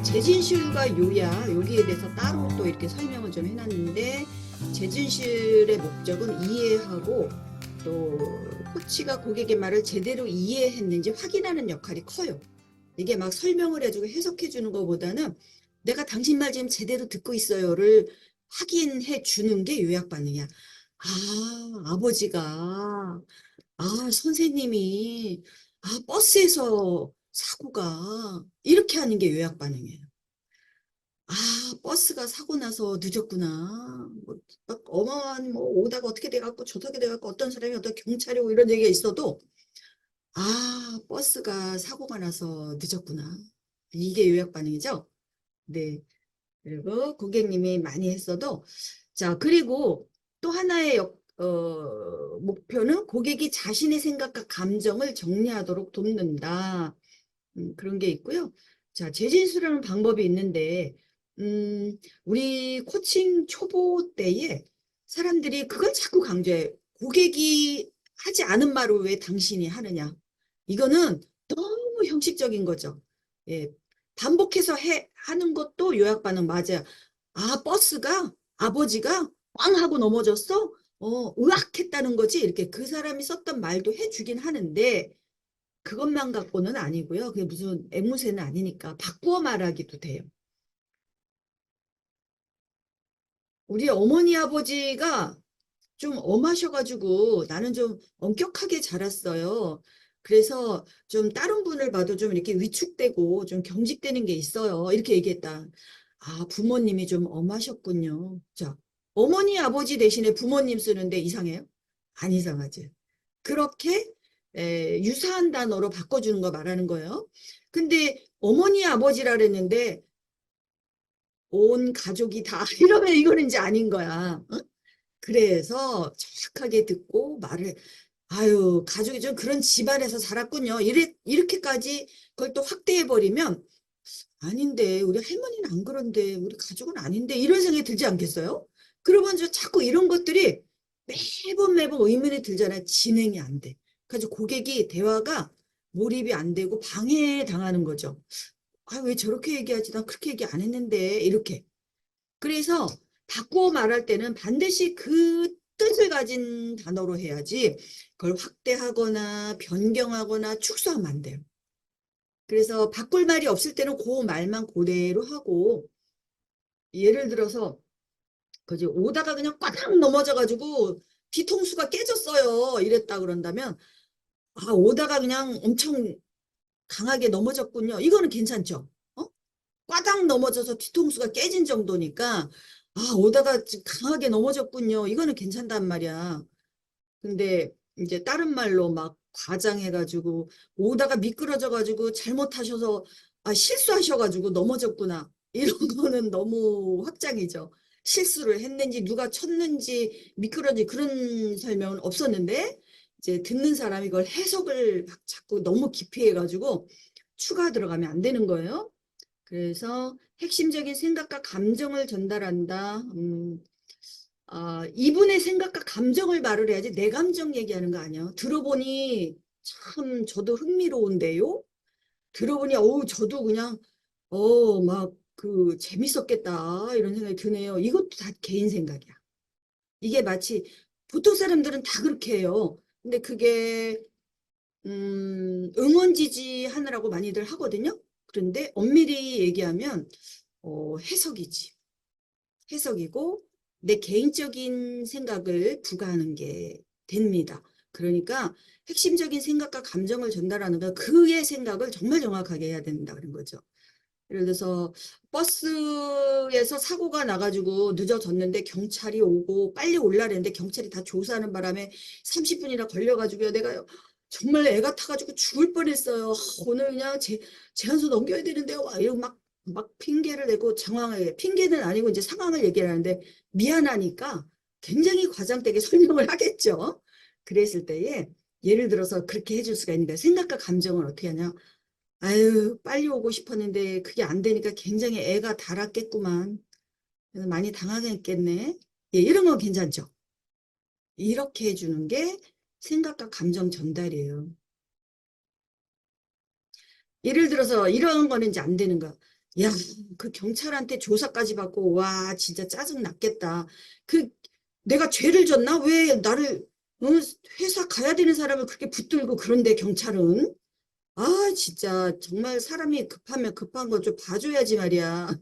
재진술과 요약 여기에 대해서 따로 또 이렇게 설명을 좀 해놨는데, 재진술의 목적은 이해하고 또 코치가 고객의 말을 제대로 이해했는지 확인하는 역할이 커요. 이게 막 설명을 해주고 해석해 주는 것보다는 내가 당신 말 지금 제대로 듣고 있어요를 확인해 주는 게 요약 반응이야. 아, 아버지가, 선생님이, 버스에서 사고가 이렇게 하는 게 요약 반응이에요. 버스가 사고 나서 늦었구나. 막 어마어마한 오다가 어떻게 돼갖고 저렇게 돼갖고 어떤 사람이 어떤 경찰이 오고 이런 얘기가 있어도 버스가 사고가 나서 늦었구나. 이게 요약 반응이죠. 네. 그리고 고객님이 많이 했어도 자, 그리고 또 하나의 목표는 고객이 자신의 생각과 감정을 정리하도록 돕는다. 그런 게 있고요. 자, 재진술하는 방법이 있는데, 우리 코칭 초보 때에 사람들이 그걸 자꾸 강조해. 고객이 하지 않은 말을 왜 당신이 하느냐. 이거는 너무 형식적인 거죠. 예, 반복해서 하는 것도 요약 반응 맞아요. 버스가 아버지가 꽝 하고 넘어졌어? 으악 했다는 거지. 이렇게 그 사람이 썼던 말도 해주긴 하는데, 그것만 갖고는 아니고요. 그게 무슨 앵무새는 아니니까 바꾸어 말하기도 돼요. 우리 어머니 아버지가 좀 엄하셔가지고 나는 좀 엄격하게 자랐어요. 그래서 좀 다른 분을 봐도 좀 이렇게 위축되고 좀 경직되는 게 있어요. 이렇게 얘기했다. 부모님이 좀 엄하셨군요. 자, 어머니 아버지 대신에 부모님 쓰는데 이상해요? 안 이상하지. 그렇게 유사한 단어로 바꿔주는 거 말하는 거예요. 근데 어머니 아버지라 그랬는데 온 가족이 다 이러면 이거는 이제 아닌 거야. 어? 그래서 정확하게 듣고 말을 아유 가족이 좀 그런 집안에서 자랐군요. 이렇게까지 그걸 또 확대해버리면 아닌데 우리 할머니는 안 그런데 우리 가족은 아닌데 이런 생각이 들지 않겠어요? 그러면 저 자꾸 이런 것들이 매번 의문이 들잖아요. 진행이 안 돼. 그래서 고객이 대화가 몰입이 안 되고 방해당하는 거죠. 왜 저렇게 얘기하지? 나 그렇게 얘기 안 했는데 이렇게. 그래서 바꾸어 말할 때는 반드시 그 뜻을 가진 단어로 해야지 그걸 확대하거나 변경하거나 축소하면 안 돼요. 그래서 바꿀 말이 없을 때는 그 말만 그대로 하고 예를 들어서 그지 오다가 그냥 꽉 넘어져가지고 뒤통수가 깨졌어요. 이랬다 그런다면 오다가 그냥 엄청 강하게 넘어졌군요. 이거는 괜찮죠. 꽈당 넘어져서 뒤통수가 깨진 정도니까 오다가 강하게 넘어졌군요. 이거는 괜찮단 말이야. 근데 이제 다른 말로 막 과장해가지고 오다가 미끄러져가지고 잘못하셔서 실수하셔가지고 넘어졌구나. 이런 거는 너무 확장이죠. 실수를 했는지 누가 쳤는지 미끄러지 그런 설명은 없었는데 이제 듣는 사람이 이걸 해석을 자꾸 너무 깊이 해가지고 추가 들어가면 안 되는 거예요. 그래서 핵심적인 생각과 감정을 전달한다. 이분의 생각과 감정을 말을 해야지 내 감정 얘기하는 거 아니야. 들어보니 참 저도 흥미로운데요. 들어보니 저도 그냥 막 그 재밌었겠다 이런 생각이 드네요. 이것도 다 개인 생각이야. 이게 마치 보통 사람들은 다 그렇게 해요. 근데 그게 응원 지지하느라고 많이들 하거든요. 그런데 엄밀히 얘기하면 해석이지. 해석이고 내 개인적인 생각을 부과하는 게 됩니다. 그러니까 핵심적인 생각과 감정을 전달하는 건 그의 생각을 정말 정확하게 해야 된다 그런 거죠. 예를 들어서 버스에서 사고가 나가지고 늦어졌는데 경찰이 오고 빨리 올라랬는데 경찰이 다 조사하는 바람에 30분이나 걸려가지고요. 내가 정말 애가 타가지고 죽을 뻔했어요. 오늘 그냥 제한소 넘겨야 되는데요. 이러고 막 핑계를 내고 장황하게 핑계는 아니고 이제 상황을 얘기를 하는데 미안하니까 굉장히 과장되게 설명을 하겠죠. 그랬을 때에 예를 들어서 그렇게 해줄 수가 있는데 생각과 감정을 어떻게 하냐. 아유, 빨리 오고 싶었는데 그게 안 되니까 굉장히 애가 달았겠구만. 그래서 많이 당황했겠네. 예, 이런 건 괜찮죠. 이렇게 해주는 게 생각과 감정 전달이에요. 예를 들어서 이런 거는 이제 안 되는 거야. 야, 그 경찰한테 조사까지 받고, 와, 진짜 짜증 났겠다. 그, 내가 죄를 졌나? 왜 나를, 어, 회사 가야 되는 사람을 그렇게 붙들고 그런데 경찰은? 아, 진짜, 정말 사람이 급하면 급한 거 좀 봐줘야지 말이야.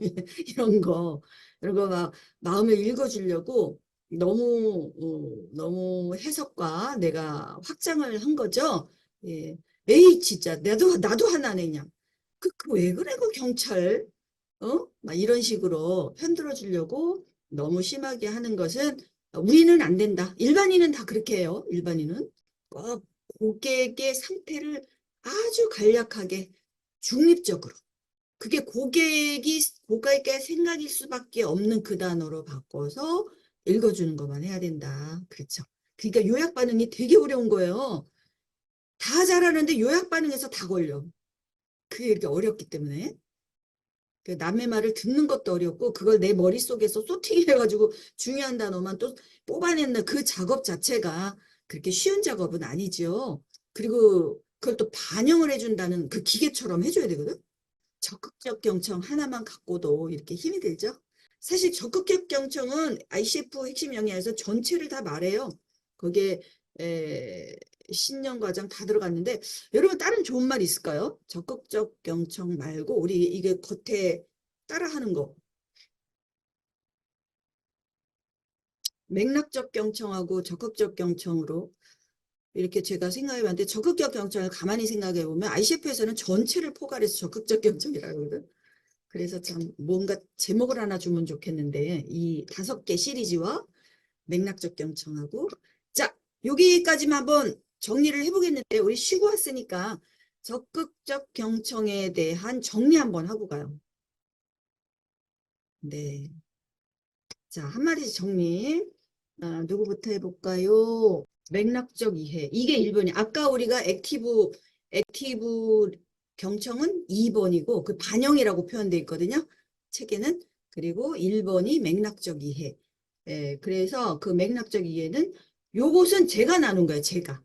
이런 거 막 마음을 읽어주려고 너무 해석과 내가 확장을 한 거죠. 예. 에이, 진짜, 나도 하나 내냐. 왜 그래, 그 경찰? 막 이런 식으로 편들어 주려고 너무 심하게 하는 것은 우리는 안 된다. 일반인은 다 그렇게 해요. 일반인은 꼭 고객의 상태를 아주 간략하게 중립적으로. 그게 고객의 생각일 수밖에 없는 그 단어로 바꿔서 읽어주는 것만 해야 된다. 그렇죠. 그러니까 요약 반응이 되게 어려운 거예요. 다 잘하는데 요약 반응에서 다 걸려. 그게 이렇게 어렵기 때문에. 그 남의 말을 듣는 것도 어렵고 그걸 내 머릿속에서 소팅해가지고 중요한 단어만 또 뽑아내는 그 작업 자체가 그렇게 쉬운 작업은 아니죠. 그리고 그걸 또 반영을 해준다는 그 기계처럼 해줘야 되거든. 적극적 경청 하나만 갖고도 이렇게 힘이 들죠. 사실 적극적 경청은 ICF 핵심 영역에서 전체를 다 말해요. 거기에 신년 과정 다 들어갔는데 여러분 다른 좋은 말 있을까요? 적극적 경청 말고 우리 이게 겉에 따라하는 거 맥락적 경청하고 적극적 경청으로 이렇게 제가 생각해 봤는데 적극적 경청을 가만히 생각해 보면 ICF에서는 전체를 포괄해서 적극적 경청이라고 그러거든. 그래서 참 뭔가 제목을 하나 주면 좋겠는데 이 5개 시리즈와 맥락적 경청하고 자 여기까지만 한번 정리를 해보겠는데 우리 쉬고 왔으니까 적극적 경청에 대한 정리 한번 하고 가요. 네. 자, 한마디 정리. 누구부터 해볼까요? 맥락적 이해. 이게 1번이. 아까 우리가 액티브 경청은 2번이고, 그 반영이라고 표현되어 있거든요. 책에는. 그리고 1번이 맥락적 이해. 예, 그래서 그 맥락적 이해는 요것은 제가 나눈 거예요, 제가.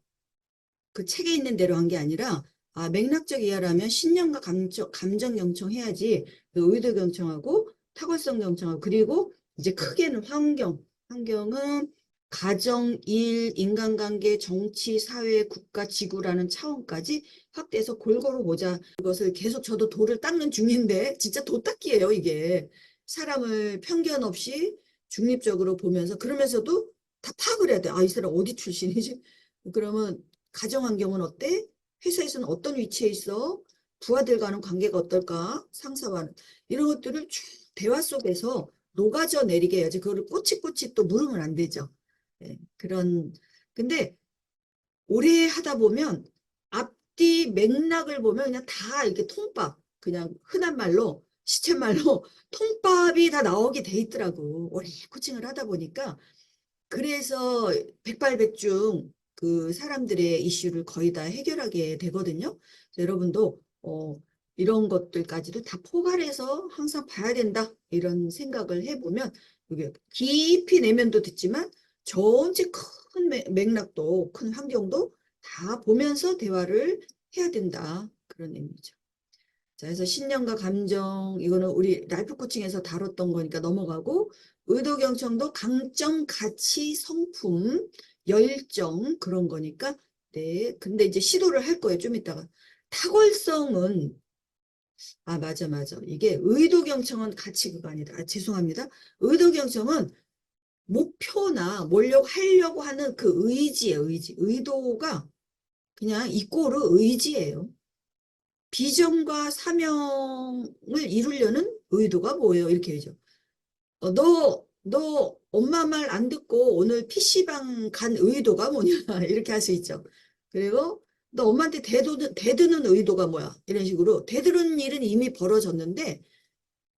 그 책에 있는 대로 한 게 아니라, 맥락적 이해라면 신념과 감정 경청해야지, 그 의도 경청하고, 탁월성 경청하고, 그리고 이제 크게는 환경은 가정, 일, 인간관계, 정치, 사회, 국가, 지구라는 차원까지 확대해서 골고루 보자. 이것을 계속 저도 도를 닦는 중인데 진짜 도 닦기예요, 이게. 사람을 편견 없이 중립적으로 보면서 그러면서도 다 파악을 해야 돼. 이 사람 어디 출신이지? 그러면 가정 환경은 어때? 회사에서는 어떤 위치에 있어? 부하들과는 관계가 어떨까? 상사와는. 이런 것들을 쭉 대화 속에서 녹아져 내리게 해야지. 그거를 꼬치꼬치 또 물으면 안 되죠. 예, 근데 오래 하다 보면 앞뒤 맥락을 보면 그냥 다 이렇게 통밥, 그냥 흔한 말로, 시쳇말로 통밥이 다 나오게 돼 있더라고. 오래 코칭을 하다 보니까. 그래서 백발백중 그 사람들의 이슈를 거의 다 해결하게 되거든요. 여러분도 이런 것들까지도 다 포괄해서 항상 봐야 된다 이런 생각을 해보면 이게 깊이 내면도 듣지만 전체 큰 맥락도 큰 환경도 다 보면서 대화를 해야 된다 그런 의미죠. 자, 그래서 신념과 감정, 이거는 우리 라이프 코칭에서 다뤘던 거니까 넘어가고, 의도 경청도 강점, 가치, 성품, 열정, 그런 거니까, 네. 근데 이제 시도를 할 거예요, 좀 이따가. 탁월성은, 맞아. 이게 의도 경청은 가치 그거 아니다. 죄송합니다. 의도 경청은 목표나 뭐려고 하려고 하는 그 의지예요, 의지. 의도가 그냥 이꼬르 의지예요. 비전과 사명을 이루려는 의도가 뭐예요? 이렇게 되죠. 너 엄마 말 안 듣고 오늘 PC방 간 의도가 뭐냐? 이렇게 할 수 있죠. 그리고 너 엄마한테 대드는 의도가 뭐야? 이런 식으로 대드는 일은 이미 벌어졌는데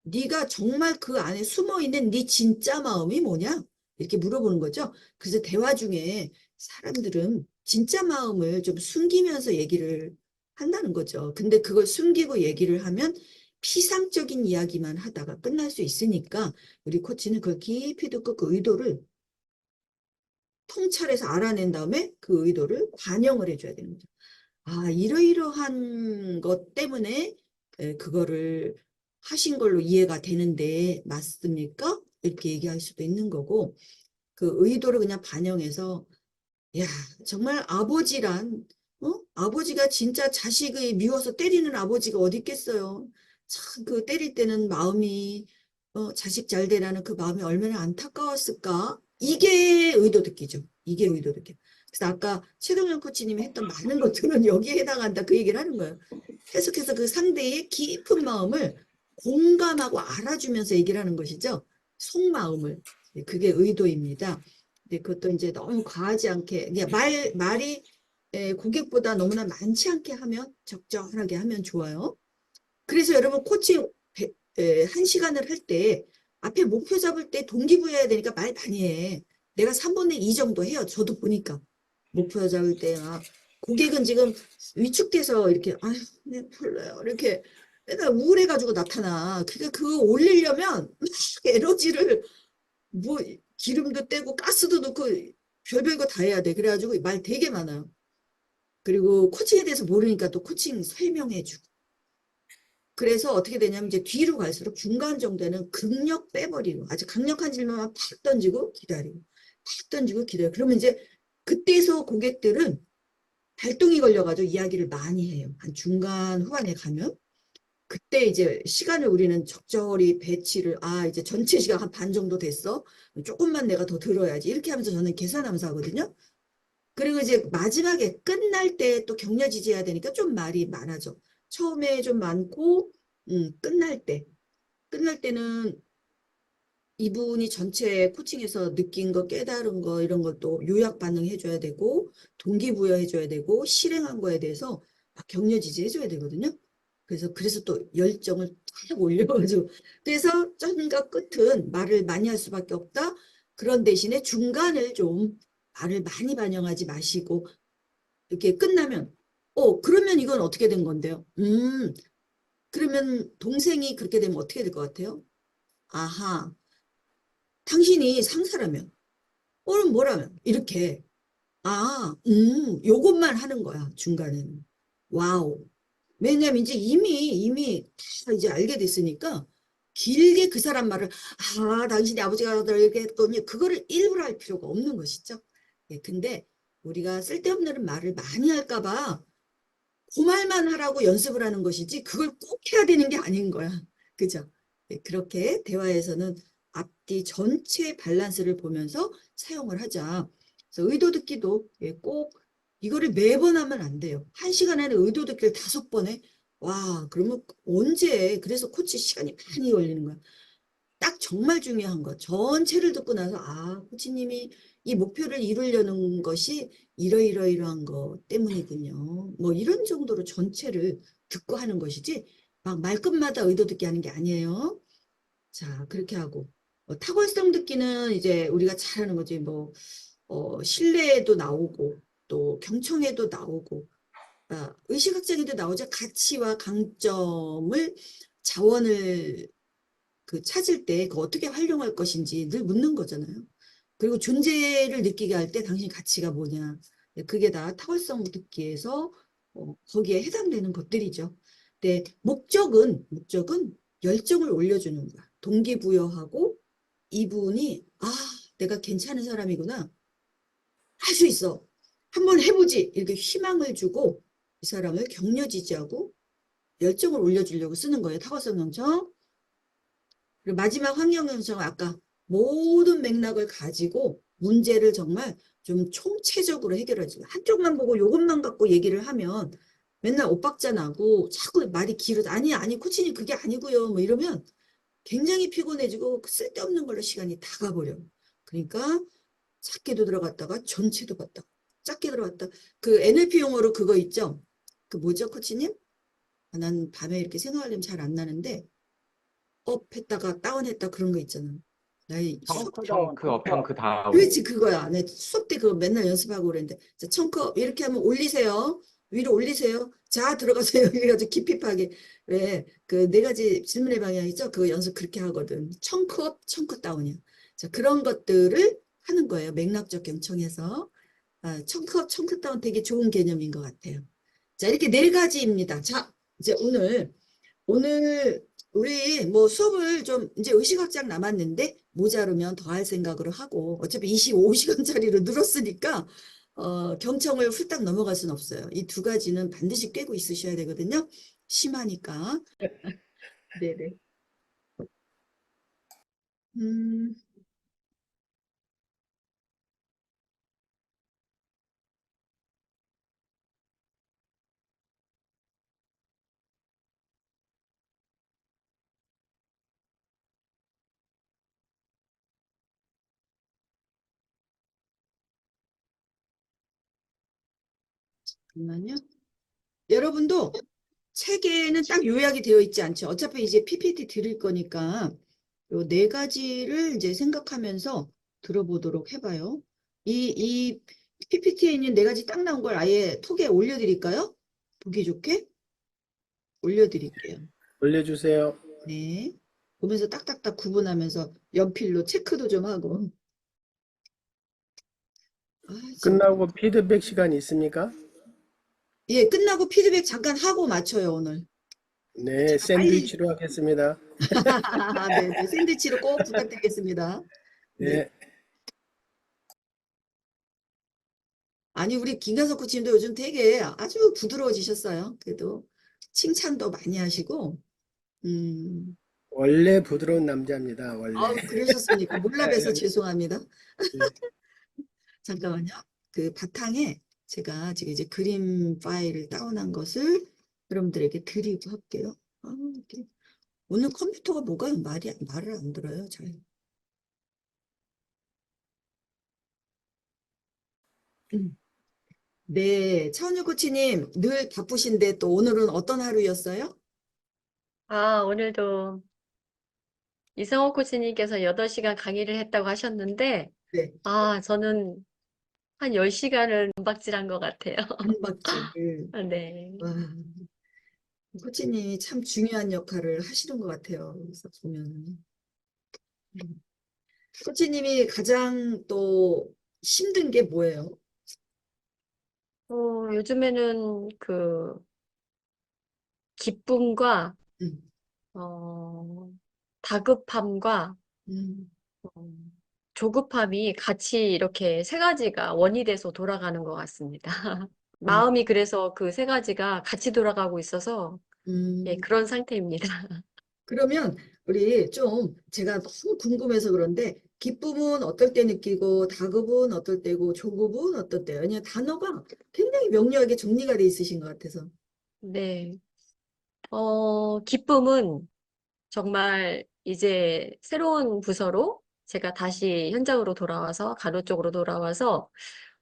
네가 정말 그 안에 숨어 있는 네 진짜 마음이 뭐냐? 이렇게 물어보는 거죠. 그래서 대화 중에 사람들은 진짜 마음을 좀 숨기면서 얘기를 한다는 거죠. 근데 그걸 숨기고 얘기를 하면 피상적인 이야기만 하다가 끝날 수 있으니까 우리 코치는 그걸 깊이 듣고 그 의도를 통찰해서 알아낸 다음에 그 의도를 반영을 해줘야 되는 거죠. 이러이러한 것 때문에 그거를 하신 걸로 이해가 되는데 맞습니까? 이렇게 얘기할 수도 있는 거고, 그 의도를 그냥 반영해서 야, 정말 아버지란, 아버지가 진짜 자식이 미워서 때리는 아버지가 어디 있겠어요. 참, 그 때릴 때는 마음이, 자식 잘 되라는 그 마음이 얼마나 안타까웠을까? 이게 의도 듣기죠. 이게 의도 듣기. 그래서 아까 최동현 코치님이 했던 많은 것들은 여기에 해당한다. 그 얘기를 하는 거예요. 계속해서 그 상대의 깊은 마음을 공감하고 알아주면서 얘기를 하는 것이죠. 속마음을. 네, 그게 의도입니다. 근데 그것도 이제 너무 과하지 않게, 그냥 말이 고객보다 너무나 많지 않게 하면, 적절하게 하면 좋아요. 그래서 여러분 코칭 1시간을 할 때 앞에 목표 잡을 때 동기부여해야 되니까 말 많이 해. 내가 3분의 2 정도 해요. 저도 보니까. 목표 잡을 때 막 고객은 지금 위축돼서 이렇게 아휴 네, 별로요. 이렇게 맨날 우울해가지고 나타나. 그러니까 그거 올리려면 막 에너지를 뭐 기름도 떼고 가스도 넣고 별별 거 다 해야 돼. 그래가지고 말 되게 많아요. 그리고 코칭에 대해서 모르니까 또 코칭 설명해주고. 그래서 어떻게 되냐면 이제 뒤로 갈수록 중간 정도는 극력 빼버리고 아주 강력한 질문만 팍 던지고 기다리고 팍 던지고 기다리고 그러면 이제 그때서 고객들은 발동이 걸려가지고 이야기를 많이 해요. 한 중간 후반에 가면 그때 이제 시간을 우리는 적절히 배치를 이제 전체 시간 한 반 정도 됐어. 조금만 내가 더 들어야지. 이렇게 하면서 저는 계산하면서 하거든요. 그리고 이제 마지막에 끝날 때 또 격려지지해야 되니까 좀 말이 많아져. 처음에 좀 많고 끝날 때는 이분이 전체 코칭에서 느낀 거, 깨달은 거 이런 것도 요약 반응해줘야 되고 동기부여해줘야 되고 실행한 거에 대해서 막 격려지지해줘야 되거든요. 그래서 또 열정을 탁 올려가지고 그래서 쩐과 끝은 말을 많이 할 수밖에 없다. 그런 대신에 중간을 좀 말을 많이 반영하지 마시고 이렇게 끝나면 그러면 이건 어떻게 된 건데요? 그러면 동생이 그렇게 되면 어떻게 될 것 같아요? 아하, 당신이 상사라면 오늘 뭐라면 이렇게 요것만 하는 거야 중간에는. 와우. 왜냐면 이제 이미 다 이제 알게 됐으니까 길게 그 사람 말을 당신이 아버지가 이렇게 했더니 그거를 일부러 할 필요가 없는 것이죠. 예, 근데 우리가 쓸데없는 말을 많이 할까 봐 그 말만 하라고 연습을 하는 것이지 그걸 꼭 해야 되는 게 아닌 거야. 그죠? 예, 그렇게 대화에서는 앞뒤 전체 밸런스를 보면서 사용을 하자. 그래서 의도 듣기도 꼭 이거를 매번 하면 안 돼요. 1시간에는 의도 듣기를 5번 해. 와, 그러면 언제 그래서 코치 시간이 많이 걸리는 거야. 딱 정말 중요한 거 전체를 듣고 나서 코치님이 이 목표를 이루려는 것이 이러이러이러한 거 때문이군요. 뭐 이런 정도로 전체를 듣고 하는 것이지 막 말끝마다 의도 듣기 하는 게 아니에요. 자, 그렇게 하고 탁월성 듣기는 이제 우리가 잘하는 거지. 뭐 신뢰에도 나오고 또 경청에도 나오고 의식학적에도 나오죠. 가치와 강점을 자원을 찾을 때 어떻게 활용할 것인지 늘 묻는 거잖아요. 그리고 존재를 느끼게 할 때 당신 가치가 뭐냐. 그게 다 타월성 듣기에서 거기에 해당되는 것들이죠. 근데 목적은 열정을 올려주는 거야. 동기부여하고 이분이 내가 괜찮은 사람이구나. 할 수 있어. 한번 해보지. 이렇게 희망을 주고 이 사람을 격려지지하고 열정을 올려주려고 쓰는 거예요. 타월성 영청. 그리고 마지막 환경영성은 아까 모든 맥락을 가지고 문제를 정말 좀 총체적으로 해결하지. 한쪽만 보고 이것만 갖고 얘기를 하면 맨날 엇박자 나고 자꾸 말이 길어. 아니 코치님 그게 아니고요. 뭐 이러면 굉장히 피곤해지고 쓸데없는 걸로 시간이 다 가버려. 그러니까 작게도 들어갔다가 전체도 봤다. 작게 들어갔다. 그 NLP 용어로 그거 있죠? 그 뭐죠 코치님? 난 밤에 이렇게 생각하려면 잘 안 나는데 업 했다가 다운 했다 그런 거 있잖아. 나의 수업 청크업, 청크다운. 그렇지 그거야. 내 수업 때 그거 맨날 연습하고 그랬는데 자, 청크업 이렇게 하면 올리세요. 위로 올리세요. 자 들어가세요. 이래가지고 깊이 파게 왜 그 네 가지 질문의 방향 있죠? 그거 연습 그렇게 하거든. 청크업, 청크다운이야. 자 그런 것들을 하는 거예요. 맥락적 경청에서 청크업, 청크다운 되게 좋은 개념인 것 같아요. 자 이렇게 4가지입니다. 자 이제 오늘 우리 뭐 수업을 좀 이제 의식학장 남았는데 모자르면 더 할 생각으로 하고 어차피 25시간짜리로 늘었으니까 경청을 훌딱 넘어갈 수는 없어요. 이 두 가지는 반드시 꿰고 있으셔야 되거든요. 심하니까. 네네. 음, 잠깐만요. 여러분도 책에는 딱 요약이 되어 있지 않죠. 어차피 이제 PPT 드릴 거니까 요 네 가지를 이제 생각하면서 들어보도록 해봐요. 이 PPT에 있는 네 가지 딱 나온 걸 아예 톡에 올려드릴까요? 보기 좋게 올려드릴게요. 올려주세요. 네. 보면서 딱딱딱 구분하면서 연필로 체크도 좀 하고. 아, 지금. 끝나고 피드백 시간 있습니까? 예, 끝나고 피드백 잠깐 하고 맞춰요, 오늘. 네, 제가 빨리. 샌드위치로 하겠습니다. 네, 네. 샌드위치로 꼭 부탁드리겠습니다. 네. 네, 아니, 우리 김가석 코치님도 요즘 되게 아주 부드러워지셨어요. 그래도 칭찬도 많이 하시고, 음, 원래 부드러운 남자입니다. 원래. 그러셨습니까? 몰라 봬서 죄송합니다. 네. 잠깐만요. 그 바탕에 제가 지금 이제 그림 파일을 다운한 것을 여러분들에게 드리고 할게요. 이렇게. 오늘 컴퓨터가 뭐가 말을 안 들어요, 잘. 음. 네, 차은유 코치님 늘 바쁘신데 또 오늘은 어떤 하루였어요? 오늘도 이성호 코치님께서 8시간 강의를 했다고 하셨는데, 네, 저는 한 10시간을 은박질한 것 같아요. 단박질. 네. 와, 코치님이 참 중요한 역할을 하시는 것 같아요. 그래서 보면 코치님이 가장 또 힘든 게 뭐예요? 요즘에는 그 기쁨과, 음, 어, 다급함과 음, 어, 조급함이 같이 이렇게 세 가지가 원이 돼서 돌아가는 것 같습니다. 음, 마음이 그래서 그 세 가지가 같이 돌아가고 있어서, 예, 음. 그런 상태입니다. 그러면 우리 좀 제가 너무 궁금해서 그런데 기쁨은 어떨 때 느끼고 다급은 어떨 때고 조급은 어떨 때요? 그냥 단어가 굉장히 명료하게 정리가 돼 있으신 것 같아서. 네. 기쁨은 정말 이제 새로운 부서로 제가 다시 현장으로 돌아와서 간호 쪽으로 돌아와서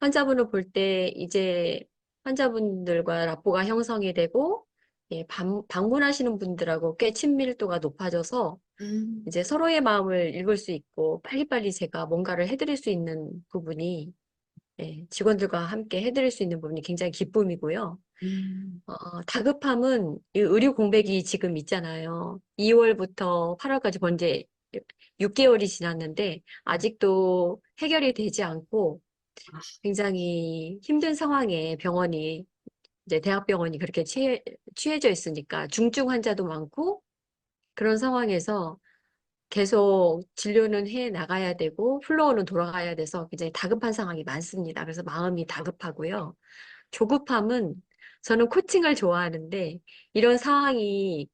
환자분을 볼 때 이제 환자분들과 라포가 형성이 되고 예, 방문하시는 분들하고 꽤 친밀도가 높아져서 음, 이제 서로의 마음을 읽을 수 있고 빨리빨리 제가 뭔가를 해드릴 수 있는 부분이 예, 직원들과 함께 해드릴 수 있는 부분이 굉장히 기쁨이고요. 음, 다급함은 이 의료 공백이 지금 있잖아요. 2월부터 8월까지 번제 6개월이 지났는데 아직도 해결이 되지 않고 아, 굉장히 힘든 상황에 병원이 이제 대학병원이 그렇게 취해져 있으니까 중증 환자도 많고 그런 상황에서 계속 진료는 해 나가야 되고 플로어는 돌아가야 돼서 굉장히 다급한 상황이 많습니다. 그래서 마음이 다급하고요. 조급함은 저는 코칭을 좋아하는데 이런 상황이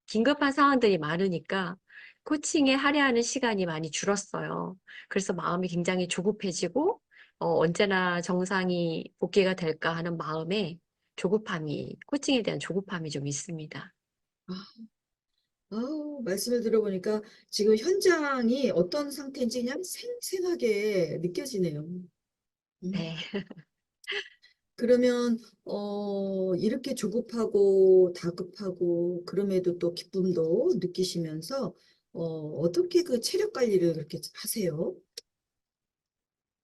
긴급한 상황들이 많으니까 코칭에 할애하는 시간이 많이 줄었어요. 그래서 마음이 굉장히 조급해지고 언제나 정상이 복귀가 될까 하는 마음에 코칭에 대한 조급함이 좀 있습니다. 말씀을 들어보니까 지금 현장이 어떤 상태인지 그냥 생생하게 느껴지네요. 음. 네. 그러면 이렇게 조급하고 다급하고 그럼에도 또 기쁨도 느끼시면서 어떻게 그 체력 관리를 그렇게 하세요?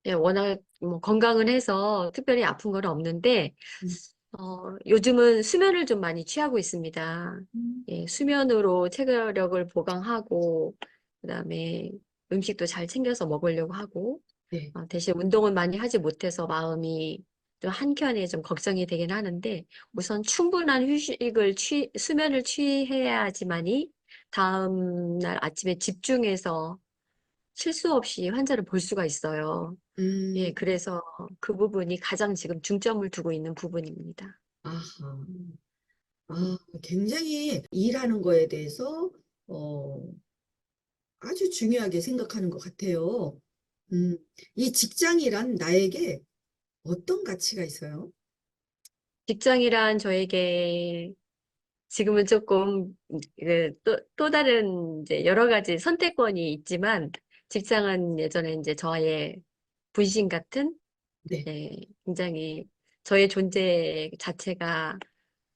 예, 워낙 뭐 건강은 해서 특별히 아픈 건 없는데 음, 요즘은 수면을 좀 많이 취하고 있습니다. 음, 예, 수면으로 체력을 보강하고, 그다음에 음식도 잘 챙겨서 먹으려고 하고, 네. 대신 운동은 많이 하지 못해서 마음이 좀 한켠에 좀 걱정이 되긴 하는데, 우선 충분한 수면을 취해야지만이 다음 날 아침에 집중해서 실수 없이 환자를 볼 수가 있어요. 예, 음, 그래서 그 부분이 가장 지금 중점을 두고 있는 부분입니다. 아하. 아, 굉장히 일하는 거에 대해서 어, 아주 중요하게 생각하는 것 같아요. 음, 이 직장이란 나에게 어떤 가치가 있어요? 직장이란 저에게 지금은 조금 또 다른 이제 여러 가지 선택권이 있지만 직장은 예전에 이제 저의 분신 같은 네. 굉장히 저의 존재 자체가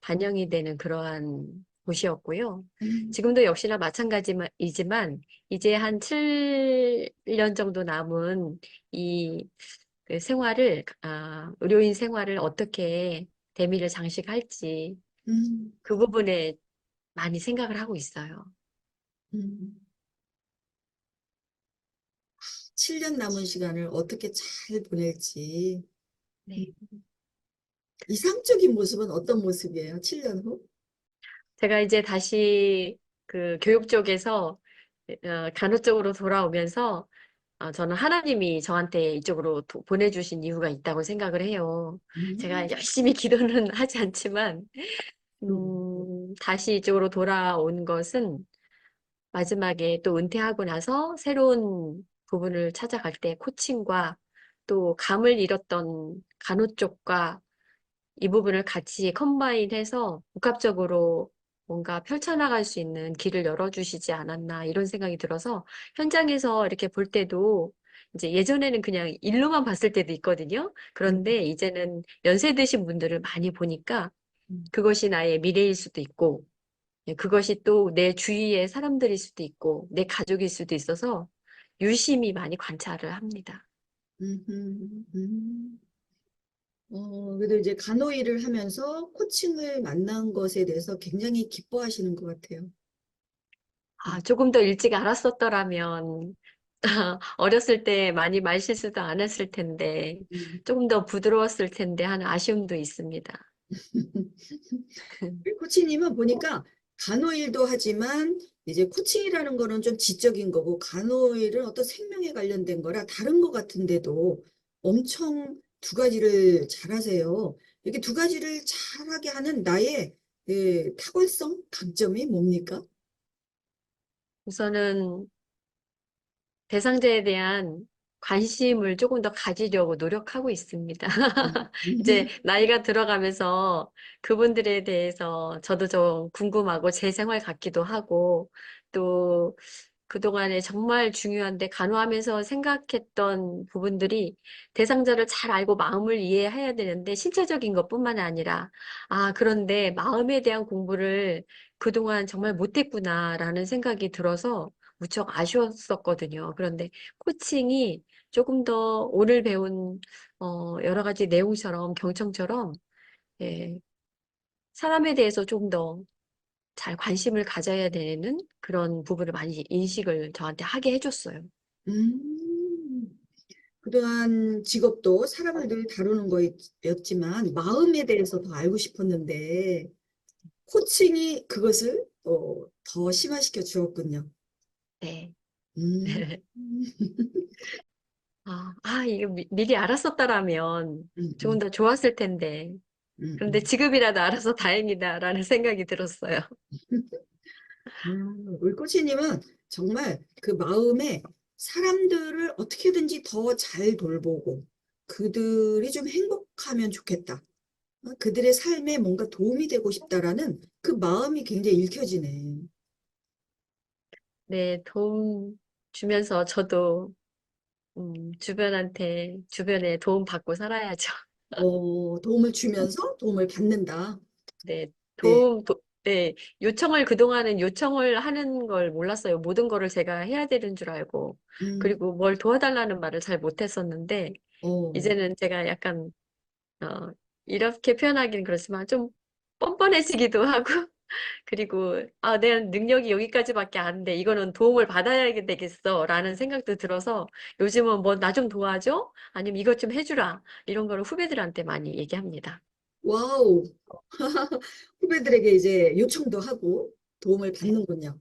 반영이 되는 그러한 곳이었고요. 음, 지금도 역시나 마찬가지이지만 이제 한 7년 정도 남은 이 그 생활을 의료인 생활을 어떻게 대미를 장식할지 음, 그 부분에 많이 생각을 하고 있어요. 음. 7년 남은 시간을 어떻게 잘 보낼지. 음, 네. 이상적인 모습은 어떤 모습이에요? 7년 후? 제가 이제 다시 그 교육 쪽에서 간호 쪽으로 돌아오면서 저는 하나님이 저한테 이쪽으로 보내주신 이유가 있다고 생각을 해요. 제가 음, 열심히 기도는 하지 않지만 음, 다시 이쪽으로 돌아온 것은 마지막에 또 은퇴하고 나서 새로운 부분을 찾아갈 때 코칭과 또 감을 잃었던 간호 쪽과 이 부분을 같이 컴바인해서 복합적으로 뭔가 펼쳐나갈 수 있는 길을 열어주시지 않았나 이런 생각이 들어서 현장에서 이렇게 볼 때도 이제 예전에는 그냥 일로만 봤을 때도 있거든요. 음, 그런데 이제는 연세 드신 분들을 많이 보니까 음, 그것이 나의 미래일 수도 있고 그것이 또 내 주위의 사람들일 수도 있고 내 가족일 수도 있어서 유심히 많이 관찰을 합니다. 음. 그래도 이제 간호 일을 하면서 코칭을 만난 것에 대해서 굉장히 기뻐하시는 것 같아요. 조금 더 일찍 알았었더라면 어렸을 때 많이 말 실수도 안 했을 텐데 음. 조금 더 부드러웠을 텐데 하는 아쉬움도 있습니다. 우리 코치님은 보니까 간호일도 하지만 이제 코칭이라는 거는 좀 지적인 거고 간호일은 어떤 생명에 관련된 거라 다른 것 같은데도 엄청 두 가지를 잘하세요. 이렇게 두 가지를 잘하게 하는 나의 탁월성, 강점이 뭡니까? 우선은 대상자에 대한 관심을 조금 더 가지려고 노력하고 있습니다. 음. 이제 나이가 들어가면서 그분들에 대해서 저도 좀 궁금하고 제 생활 같기도 하고 또 그동안에 정말 중요한데 간호하면서 생각했던 부분들이 대상자를 잘 알고 마음을 이해해야 되는데 신체적인 것뿐만 아니라 그런데 마음에 대한 공부를 그동안 정말 못했구나라는 생각이 들어서 무척 아쉬웠었거든요. 그런데 코칭이 조금 더 오늘 배운 여러 가지 내용처럼 경청처럼 예, 사람에 대해서 좀 더 잘 관심을 가져야 되는 그런 부분을 많이 인식을 저한테 하게 해줬어요. 음. 그동안 직업도 사람을 늘 다루는 거였지만 마음에 대해서 더 알고 싶었는데 코칭이 그것을 더 심화시켜 주었군요. 네. 음, 이거 미리 알았었더라면 음, 조금 음, 더 좋았을 텐데. 그런데 음. 지금이라도 알아서 다행이다라는 생각이 들었어요. 우리 코치님은 정말 그 마음에 사람들을 어떻게든지 더 잘 돌보고 그들이 좀 행복하면 좋겠다. 그들의 삶에 뭔가 도움이 되고 싶다라는 그 마음이 굉장히 읽혀지네. 네, 도움 주면서 저도 주변에 도움 받고 살아야죠. 도움을 주면서 도움을 받는다. 네, 네. 네, 그동안은 요청을 하는 걸 몰랐어요. 모든 거를 제가 해야 되는 줄 알고. 음, 그리고 뭘 도와달라는 말을 잘 못했었는데, 어, 이제는 제가 약간, 이렇게 표현하기는 그렇지만 좀 뻔뻔해지기도 하고, 그리고, 내 능력이 여기까지밖에 안 돼. 이거는 도움을 받아야 되겠어. 라는 생각도 들어서 요즘은 뭐 나 좀 도와줘? 아니면 이것 좀 해주라. 이런 거를 후배들한테 많이 얘기합니다. 와우. 후배들에게 이제 요청도 하고 도움을 받는군요.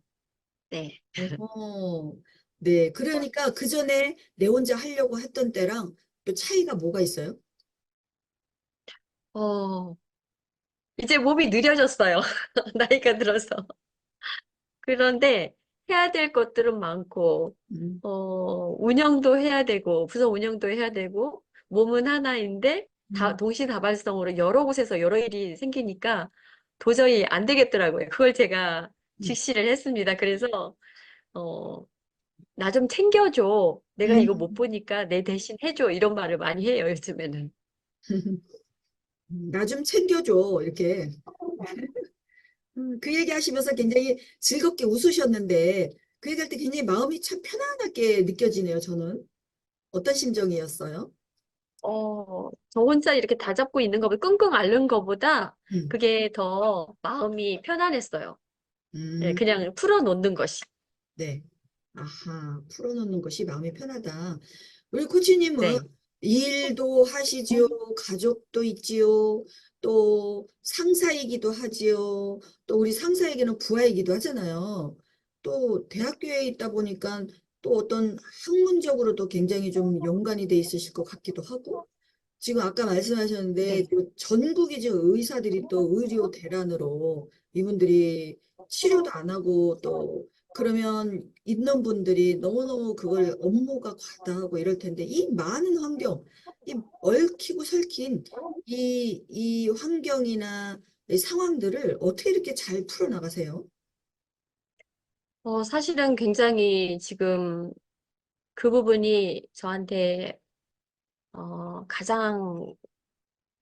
네. 어, 네. 그러니까 그 전에 내 혼자 하려고 했던 때랑 또 차이가 뭐가 있어요? 어, 이제 몸이 느려졌어요. 나이가 들어서. 그런데 해야 될 것들은 많고, 음, 운영도 해야 되고, 부서 운영도 해야 되고, 몸은 하나인데, 음, 동시다발성으로 여러 곳에서 여러 일이 생기니까 도저히 안 되겠더라고요. 그걸 제가 음. 직시를 했습니다. 그래서, 어, 나 좀 챙겨줘. 내가 이거 못 보니까 내 대신 해줘. 이런 말을 많이 해요, 요즘에는. 나 좀 챙겨줘. 이렇게. 그 얘기 하시면서 굉장히 즐겁게 웃으셨는데, 그 얘기할 때 굉장히 마음이 참 편안하게 느껴지네요, 저는. 어떤 심정이었어요? 저 혼자 이렇게 다잡고 있는 것보다, 끙끙 앓는 것보다 음, 그게 더 마음이 편안했어요. 예, 음, 그냥 풀어놓는 것이. 네. 아하, 풀어놓는 것이 마음이 편하다. 우리 코치님은 네. 일도 하시지요, 가족도 있지요, 또 상사이기도 하지요, 또 우리 상사에게는 부하이기도 하잖아요. 또 대학교에 있다 보니까 또 어떤 학문적으로도 굉장히 좀 연관이 돼 있으실 것 같기도 하고, 지금 아까 말씀하셨는데 네. 또 전국의 지금 의사들이 또 의료 대란으로 이분들이 치료도 안 하고 또 그러면 있는 분들이 너무너무 그걸 업무가 과다하고 이럴 텐데 이 많은 환경, 이 얽히고 설킨 이 환경이나 이 상황들을 어떻게 이렇게 잘 풀어나가세요? 사실은 굉장히 지금 그 부분이 저한테 가장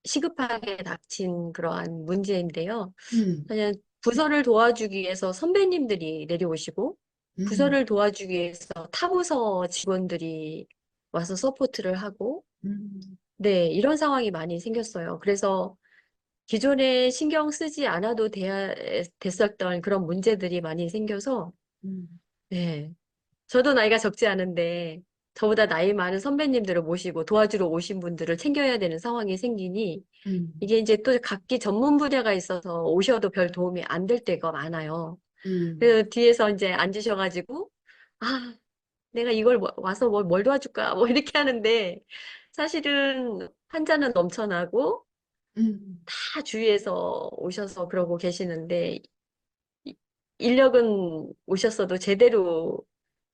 시급하게 닥친 그러한 문제인데요. 음, 그냥 부서를 도와주기 위해서 선배님들이 내려오시고, 음, 부서를 도와주기 위해서 타부서 직원들이 와서 서포트를 하고, 음, 네, 이런 상황이 많이 생겼어요. 그래서 기존에 신경 쓰지 않아도 됐었던 그런 문제들이 많이 생겨서, 음, 네, 저도 나이가 적지 않은데, 저보다 나이 많은 선배님들을 모시고 도와주러 오신 분들을 챙겨야 되는 상황이 생기니, 음, 이게 이제 또 각기 전문 분야가 있어서 오셔도 별 도움이 안 될 때가 많아요. 음, 그래서 뒤에서 이제 앉으셔가지고, 아, 내가 이걸 와서 뭘 도와줄까? 뭐 이렇게 하는데, 사실은 환자는 넘쳐나고, 음, 다 주위에서 오셔서 그러고 계시는데, 이- 인력은 오셨어도 제대로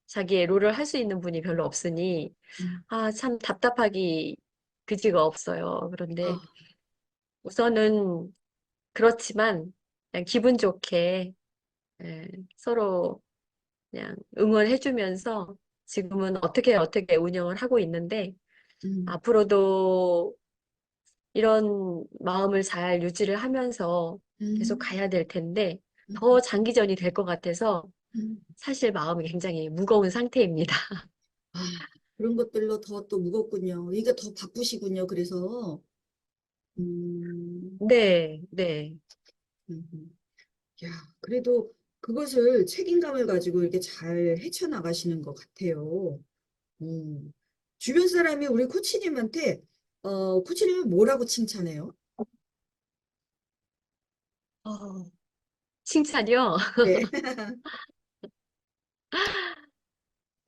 자기의 롤을 할 수 있는 분이 별로 없으니, 음. 참 답답하기 그지가 없어요. 아, 그런데 우선은 그렇지만, 그냥 기분 좋게 예, 서로 그냥 응원해주면서 지금은 어떻게 운영을 하고 있는데, 음, 앞으로도 이런 마음을 잘 유지를 하면서 계속 음, 가야 될 텐데, 음, 더 장기전이 될 것 같아서 음. 사실 마음이 굉장히 무거운 상태입니다. 아, 그런 것들로 더 또 무겁군요. 이게 더 바쁘시군요. 그래서, 음, 네, 네. 음. 야, 그래도 그것을 책임감을 가지고 이렇게 잘 헤쳐나가시는 것 같아요. 음. 주변 사람이 우리 코치님한테, 코치님이 뭐라고 칭찬해요? 어, 칭찬이요? 네.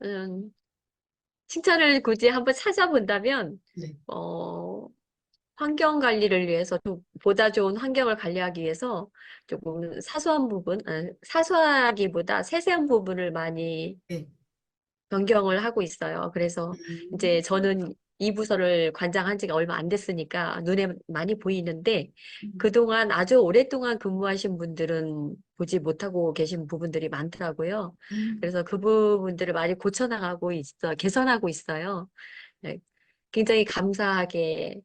음, 칭찬을 굳이 한번 찾아본다면, 네. 어, 환경 관리를 위해서 좀 보다 좋은 환경을 관리하기 위해서 조금 사소한 부분, 사소하기보다 세세한 부분을 많이 네. 변경을 하고 있어요. 그래서 이제 음, 저는 이 부서를 관장한 지가 얼마 안 됐으니까 눈에 많이 보이는데 음, 그동안 아주 오랫동안 근무하신 분들은 보지 못하고 계신 부분들이 많더라고요. 음, 그래서 그 부분들을 많이 고쳐나가고 개선하고 있어요. 네, 굉장히 감사하게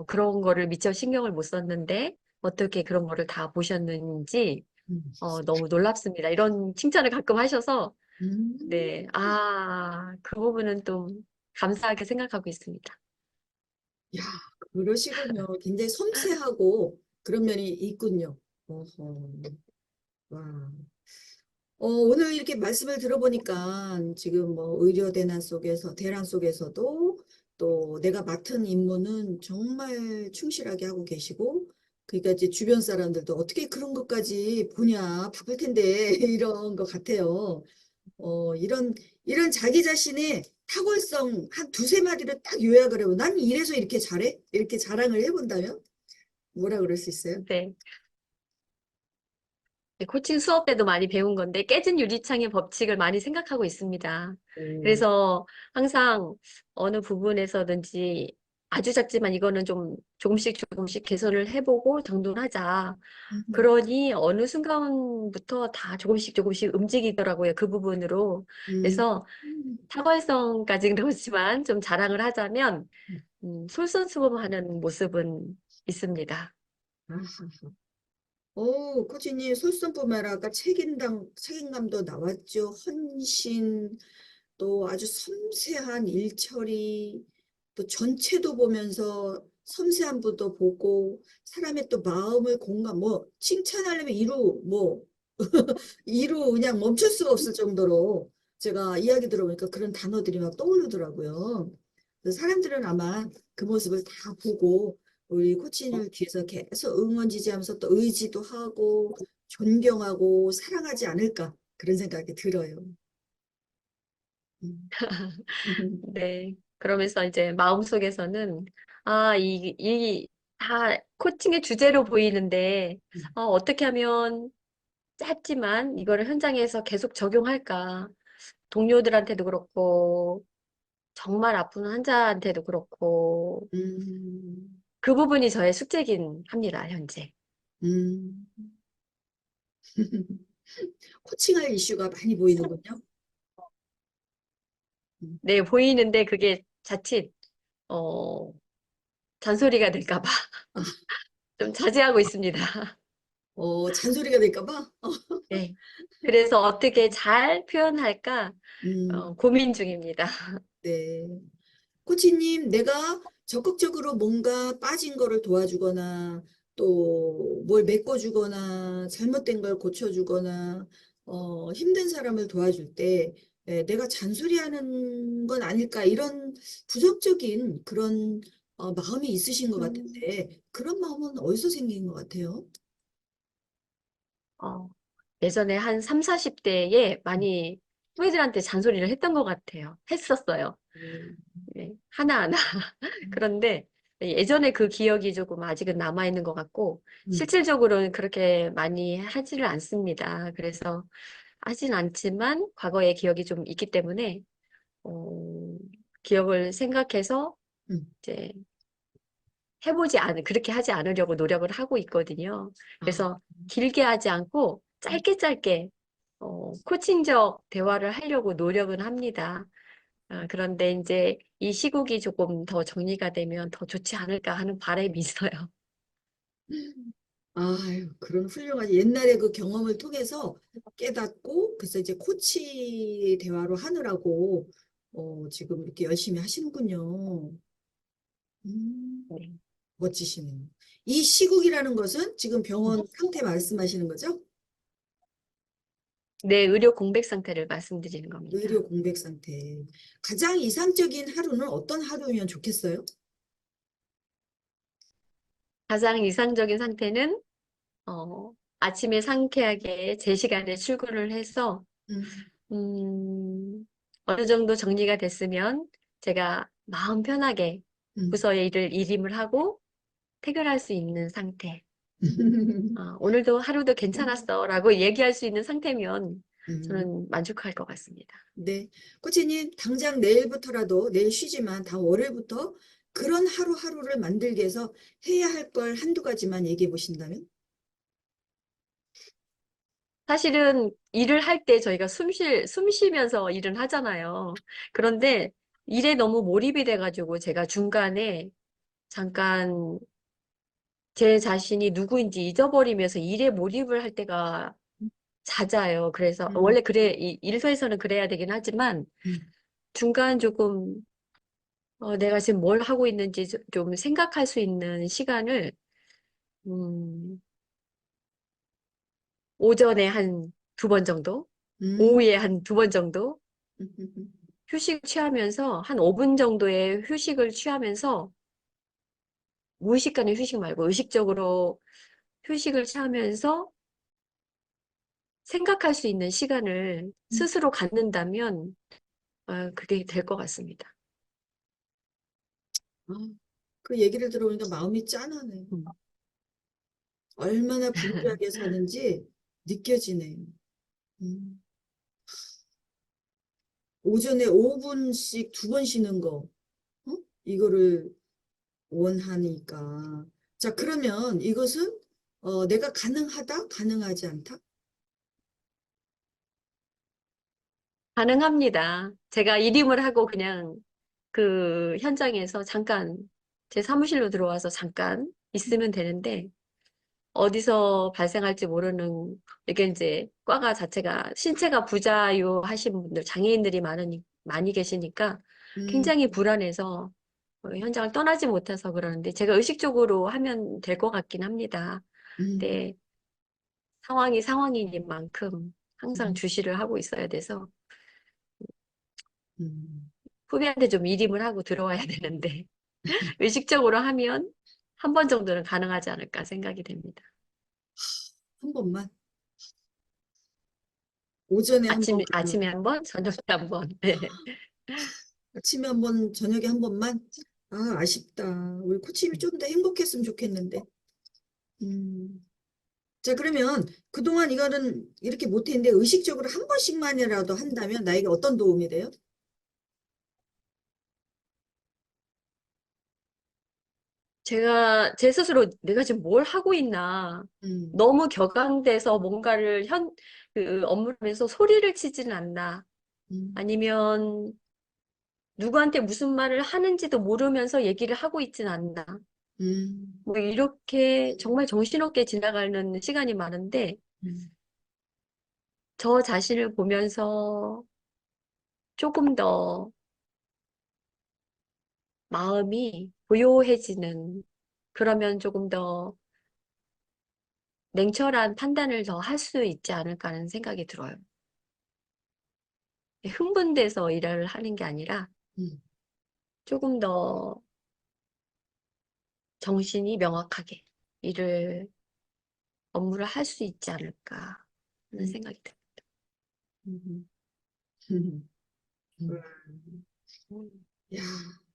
그런 거를 미처 신경을 못 썼는데 어떻게 그런 거를 다 보셨는지 음, 너무 놀랍습니다. 이런 칭찬을 가끔 하셔서 음. 네, 그 부분은 좀 감사하게 생각하고 있습니다. 야, 그러시군요. 굉장히 섬세하고 그런 면이 있군요. 어허, 와. 오늘 이렇게 말씀을 들어보니까 지금 뭐 의료 대란 속에서도 또 내가 맡은 임무는 정말 충실하게 하고 계시고 그러니까 이제 주변 사람들도 어떻게 그런 것까지 보냐, 바쁠 텐데 이런 것 같아요. 이런 자기 자신의 탁월성 한 두세 마디로 딱 요약을 해보. 난 이래서 이렇게 잘해? 이렇게 자랑을 해본다면 뭐라 그럴 수 있어요? 네. 코칭 수업 때도 많이 배운 건데 깨진 유리창의 법칙을 많이 생각하고 있습니다. 오, 그래서 항상 어느 부분에서든지 아주 작지만 이거는 좀 조금씩 개선을 해보고 정돈하자. 그러니 어느 순간부터 다 조금씩 움직이더라고요. 그 부분으로. 음, 그래서 탁월성까지는 그렇지만 좀 자랑을 하자면 솔선수범하는 모습은 있습니다. 아하하. 코치님 솔선뿐만 아니라 아까 책임감도 나왔죠. 헌신, 또 아주 섬세한 일처리, 또 전체도 보면서 섬세한 부도 보고, 사람의 또 마음을 공감, 뭐, 칭찬하려면 이루 그냥 멈출 수가 없을 정도로 제가 이야기 들어보니까 그런 단어들이 막 떠오르더라고요. 그래서 사람들은 아마 그 모습을 다 보고 우리 코치님을 뒤에서 계속 응원 지지하면서 또 의지도 하고 존경하고 사랑하지 않을까 그런 생각이 들어요. 음. 네. 그러면서 이제 마음속에서는, 아, 다 코칭의 주제로 보이는데, 어떻게 하면 짧지만 이거를 현장에서 계속 적용할까? 동료들한테도 그렇고, 정말 아픈 환자한테도 그렇고, 음, 그 부분이 저의 숙제긴 합니다, 현재. 음. 코칭할 이슈가 많이 보이는군요. 음. 네, 보이는데 그게 자칫, 어, 잔소리가 될까 봐 아, 좀 자제하고 있습니다. 잔소리가 될까 봐. 네. 그래서 어떻게 잘 표현할까 음, 고민 중입니다. 네. 코치님, 내가 적극적으로 뭔가 빠진 거를 도와주거나 또 뭘 메꿔주거나 잘못된 걸 고쳐주거나 힘든 사람을 도와줄 때 내가 잔소리하는 건 아닐까 이런 부정적인 그런 마음이 있으신 것 같은데 그런 마음은 어디서 생긴 것 같아요? 어, 예전에 한 3, 40대에 많이 후배들한테 잔소리를 했던 것 같아요. 했었어요. 음, 네, 하나하나. 그런데 예전에 그 기억이 조금 아직은 남아있는 것 같고, 음, 실질적으로는 그렇게 많이 하지를 않습니다. 그래서 하진 않지만 과거의 기억이 좀 있기 때문에, 어, 기억을 생각해서 음. 이제 그렇게 하지 않으려고 노력을 하고 있거든요. 아, 그래서 길게 하지 않고 짧게 코칭적 대화를 하려고 노력은 합니다. 그런데 이제 이 시국이 조금 더 정리가 되면 더 좋지 않을까 하는 바람이 있어요. 아유, 그런 훌륭하지. 옛날에 그 경험을 통해서 깨닫고, 그래서 이제 코치 대화로 하느라고, 지금 이렇게 열심히 하시는군요. 음, 네. 멋지시네요. 이 시국이라는 것은 지금 병원 상태 말씀하시는 거죠? 내 의료 공백 상태를 말씀드리는 겁니다. 의료 공백 상태. 가장 이상적인 하루는 어떤 하루면 좋겠어요? 가장 이상적인 상태는 아침에 상쾌하게 제 시간에 출근을 해서 음, 어느 정도 정리가 됐으면 제가 마음 편하게 음. 부서의 일을 일임을 하고 퇴근할 수 있는 상태. 오늘도 하루도 괜찮았어 라고 얘기할 수 있는 상태면 음. 저는 만족할 것 같습니다. 네. 코치님, 당장 내일부터라도, 내일 쉬지만 다음 월요일부터 그런 하루하루를 만들기 위해서 해야 할 걸 한두 가지만 얘기해 보신다면? 사실은 일을 할 때 저희가 숨 쉬면서 일을 하잖아요. 그런데 일에 너무 몰입이 돼가지고 제가 중간에 잠깐 제 자신이 누구인지 잊어버리면서 일에 몰입을 할 때가 잦아요. 그래서 음, 원래 그래, 일터에서는 그래야 되긴 하지만 음, 중간 조금 내가 지금 뭘 하고 있는지 좀 생각할 수 있는 시간을 음, 오전에 한 2번 정도, 음, 오후에 한 2번 정도 음. 휴식 취하면서 한 5분 정도의 휴식을 취하면서 무의식간의 휴식 말고 의식적으로 휴식을 취하면서 생각할 수 있는 시간을 스스로 갖는다면 그게 될 것 같습니다. 아, 그 얘기를 들어보니까 마음이 짠하네. 음. 얼마나 분주하게 사는지 느껴지네. 음. 오전에 5분씩 2번 쉬는 거, 이거를 원하니까. 자, 그러면 이것은 내가 가능하다? 가능하지 않다? 가능합니다. 제가 일임을 하고 그냥 그 현장에서 잠깐 제 사무실로 들어와서 잠깐 있으면 되는데 어디서 발생할지 모르는 이게 이제 과가 자체가 신체가 부자유하신 분들 장애인들이 많이 계시니까 음, 굉장히 불안해서 현장을 떠나지 못해서 그러는데 제가 의식적으로 하면 될 것 같긴 합니다. 음, 근데 상황이 상황인 만큼 항상 음, 주시를 하고 있어야 돼서 음. 후배한테 좀 일임을 하고 들어와야 되는데 의식적으로 하면 한 번 정도는 가능하지 않을까 생각이 됩니다. 한 번만. 오전에 한 번, 그러면 아침에 한 번, 저녁에 한 번. 네. 아침에 한 번, 저녁에 한 번만. 아, 아쉽다. 우리 코치님이 좀 더 행복했으면 좋겠는데. 음. 자, 그러면 그동안 이거는 이렇게 못했는데 의식적으로 한 번씩만이라도 한다면 나에게 어떤 도움이 돼요? 제가 제 스스로 내가 지금 뭘 하고 있나 음, 너무 격앙돼서 뭔가를 그 업무를 하면서 소리를 치지는 않나 음, 아니면 누구한테 무슨 말을 하는지도 모르면서 얘기를 하고 있진 않나 음, 뭐 이렇게 정말 정신없게 지나가는 시간이 많은데 음, 저 자신을 보면서 조금 더 마음이 고요해지는 그러면 조금 더 냉철한 판단을 더 할 수 있지 않을까 하는 생각이 들어요. 흥분돼서 일을 하는 게 아니라 음, 조금 더 정신이 명확하게 업무를 할 수 있지 않을까 하는 음, 생각이 듭니다. 음, 음, 음. 야,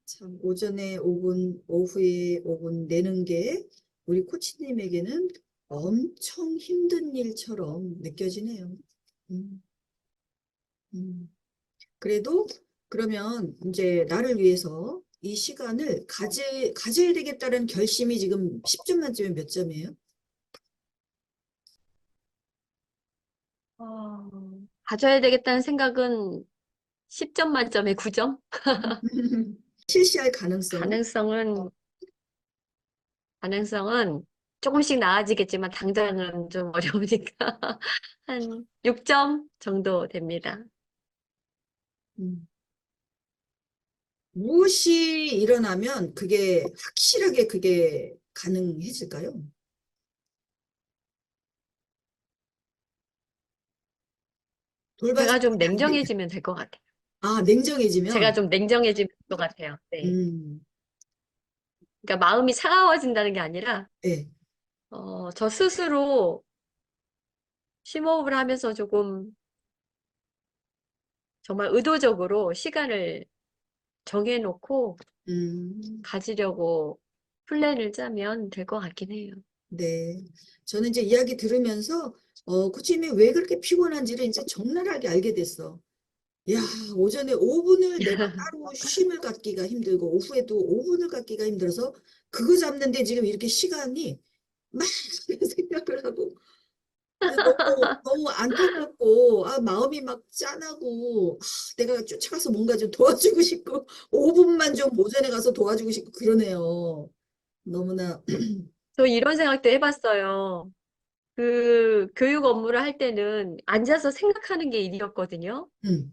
참, 오전에 5분, 오후에 5분 내는 게 우리 코치님에게는 엄청 힘든 일처럼 느껴지네요. 음, 음. 그래도 그러면 이제 나를 위해서 이 시간을 가져야 되겠다는 결심이 지금 10점 만점에 몇 점이에요? 어, 가져야 되겠다는 생각은 10점 만점에 9점? 실시할 가능성은? 가능성은, 가능성은 조금씩 나아지겠지만 당장은 좀 어려우니까 한 6점 정도 됩니다. 음. 무엇이 일어나면 그게 확실하게 그게 가능해질까요? 제가 돌봐주는 좀 게 아니면, 냉정해지면 될 것 같아요. 아, 제가 냉정해지면, 좀 냉정해지면 될 것 같아요. 네. 음, 그러니까 마음이 차가워진다는 게 아니라 예, 저 스스로 심호흡을 하면서 조금 정말 의도적으로 시간을 정해놓고 음, 가지려고 플랜을 짜면 될 것 같긴 해요. 네. 저는 이제 이야기 들으면서, 코치님이 왜 그렇게 피곤한지를 이제 적나라하게 알게 됐어. 야, 오전에 5분을 내가 따로 쉼을 갖기가 힘들고, 오후에도 5분을 갖기가 힘들어서, 그거 잡는데 지금 이렇게 시간이 막 생각을 하고, 너무 안타깝고, 아, 마음이 막 짠하고, 아, 내가 쫓아가서 뭔가 좀 도와주고 싶고, 5분만 좀 오전에 가서 도와주고 싶고, 그러네요. 너무나, 저 이런 생각도 해봤어요. 그 교육 업무를 할 때는 앉아서 생각하는 게 일이었거든요. 음,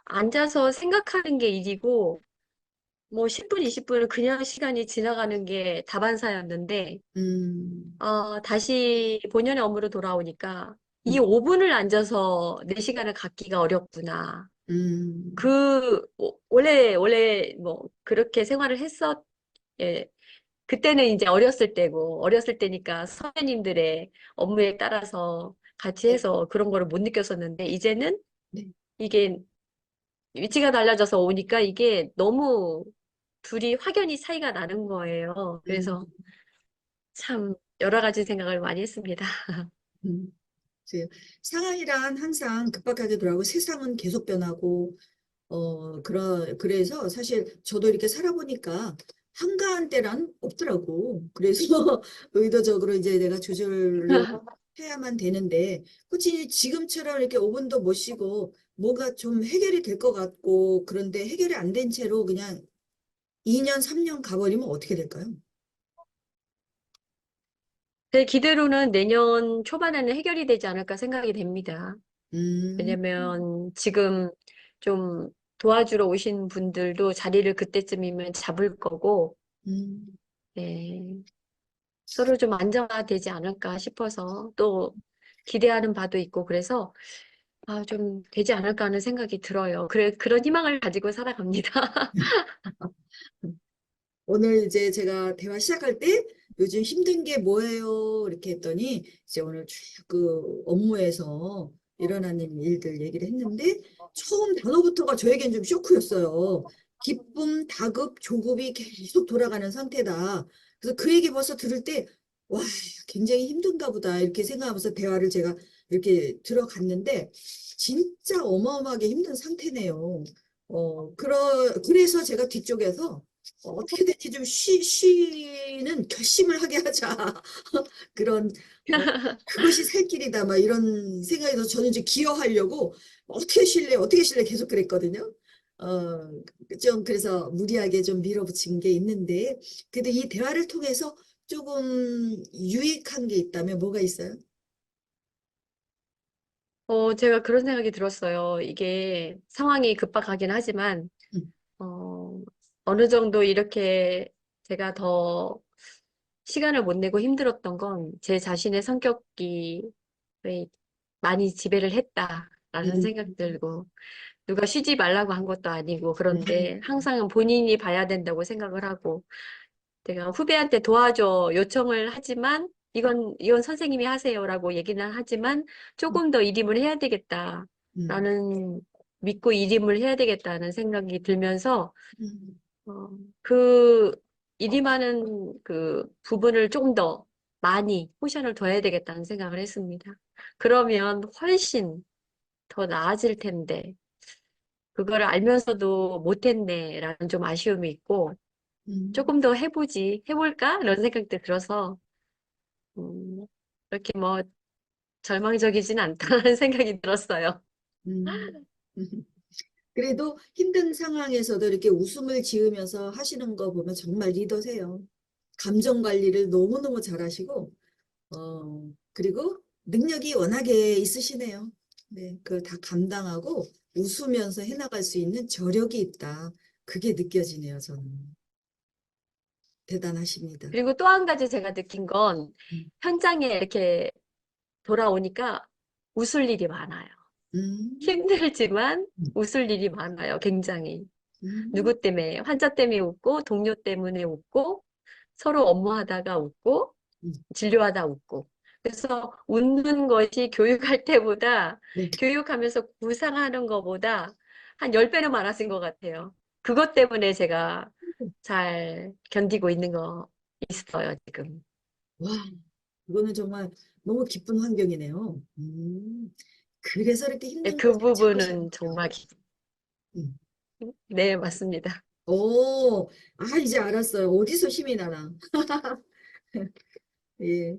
앉아서 생각하는 게 일이고, 뭐 10분, 20분은 그냥 시간이 지나가는 게 다반사였는데, 음, 다시 본연의 업무로 돌아오니까 이 음, 5분을 앉아서 내 시간을 갖기가 어렵구나. 음, 원래 뭐 그렇게 생활을 예, 그때는 이제 어렸을 때고, 어렸을 때니까 선배님들의 업무에 따라서 같이 네, 해서 그런 거를 못 느꼈었는데, 이제는 네. 이게 위치가 달라져서 오니까 이게 너무 둘이 확연히 차이가 나는 거예요. 음, 그래서 참 여러 가지 생각을 많이 했습니다. 음. 글쎄요. 상황이란 항상 급박하게 돌아가고 세상은 계속 변하고 그래서 사실 저도 이렇게 살아보니까 한가한 때란 없더라고. 그래서 의도적으로 이제 내가 조절을 해야만 되는데, 그치, 지금처럼 이렇게 5분도 못 쉬고, 뭐가 좀 해결이 될 것 같고, 그런데 해결이 안 된 채로 그냥 2년, 3년 가버리면 어떻게 될까요? 제 기대로는 내년 초반에는 해결이 되지 않을까 생각이 됩니다. 음, 왜냐면 지금 좀 도와주러 오신 분들도 자리를 그때쯤이면 잡을 거고, 음, 네, 서로 좀 안정화되지 않을까 싶어서 또 기대하는 바도 있고 그래서 좀 되지 않을까 하는 생각이 들어요. 그런 희망을 가지고 살아갑니다. 오늘 이제 제가 대화 시작할 때 요즘 힘든 게 뭐예요? 이렇게 했더니 이제 오늘 쭉 그 업무에서 일어나는 일들 얘기를 했는데 처음 단어부터가 저에겐 좀 쇼크였어요. 기쁨, 다급, 조급이 계속 돌아가는 상태다. 그래서 그 얘기 벌써 들을 때 와, 굉장히 힘든가 보다 이렇게 생각하면서 대화를 제가 이렇게 들어갔는데 진짜 어마어마하게 힘든 상태네요. 그래서 제가 뒤쪽에서 어떻게 됐지 좀 쉬는 결심을 하게 하자. 그런, 그것이 살 길이다. 막 이런 생각이 들어서 저는 이제 기여하려고 어떻게 쉴래 계속 그랬거든요. 좀 그래서 무리하게 좀 밀어붙인 게 있는데, 그래도 이 대화를 통해서 조금 유익한 게 있다면 뭐가 있어요? 제가 그런 생각이 들었어요. 이게 상황이 급박하긴 하지만, 음, 어, 어느 정도 이렇게 제가 더 시간을 못 내고 힘들었던 건 제 자신의 성격이 왜 많이 지배를 했다라는 음, 생각 들고, 누가 쉬지 말라고 한 것도 아니고, 그런데 음, 항상 본인이 봐야 된다고 생각을 하고, 제가 후배한테 도와줘 요청을 하지만, 이건 선생님이 하세요라고 얘기는 하지만, 조금 더 일임을 해야 음, 되겠다라는, 믿고 일임을 해야 되겠다는 생각이 들면서, 음, 어, 그 일임하는 그 부분을 조금 더 많이 포션을 둬야 되겠다는 생각을 했습니다. 그러면 훨씬 더 나아질 텐데, 그걸 알면서도 못했네라는 좀 아쉬움이 있고, 음, 조금 더 해볼까? 이런 생각도 들어서, 음, 그렇게 뭐 절망적이진 않다는 생각이 들었어요. 음. 그래도 힘든 상황에서도 이렇게 웃음을 지으면서 하시는 거 보면 정말 리더세요. 감정 관리를 너무너무 잘하시고, 그리고 능력이 워낙에 있으시네요. 네, 그걸 다 감당하고 웃으면서 해나갈 수 있는 저력이 있다. 그게 느껴지네요, 저는. 대단하십니다. 그리고 또 한 가지 제가 느낀 건 음, 현장에 이렇게 돌아오니까 웃을 일이 많아요. 음, 힘들지만 웃을 일이 많아요, 굉장히. 음, 누구 때문에, 환자 때문에 웃고, 동료 때문에 웃고, 서로 업무하다가 웃고, 음. 진료하다 웃고. 그래서 웃는 것이 교육할 때보다, 네. 교육하면서 구상하는 것보다 한 10배는 많아진 것 같아요. 그것 때문에 제가 잘 견디고 있는 거 있어요, 지금. 와, 이거는 정말 너무 기쁜 환경이네요. 그래서 이렇게 네, 힘든 걸 그 잘 참으시는 부분은 정말, 거예요. 음. 네, 맞습니다. 이제 알았어요. 어디서 힘이 나나. 예.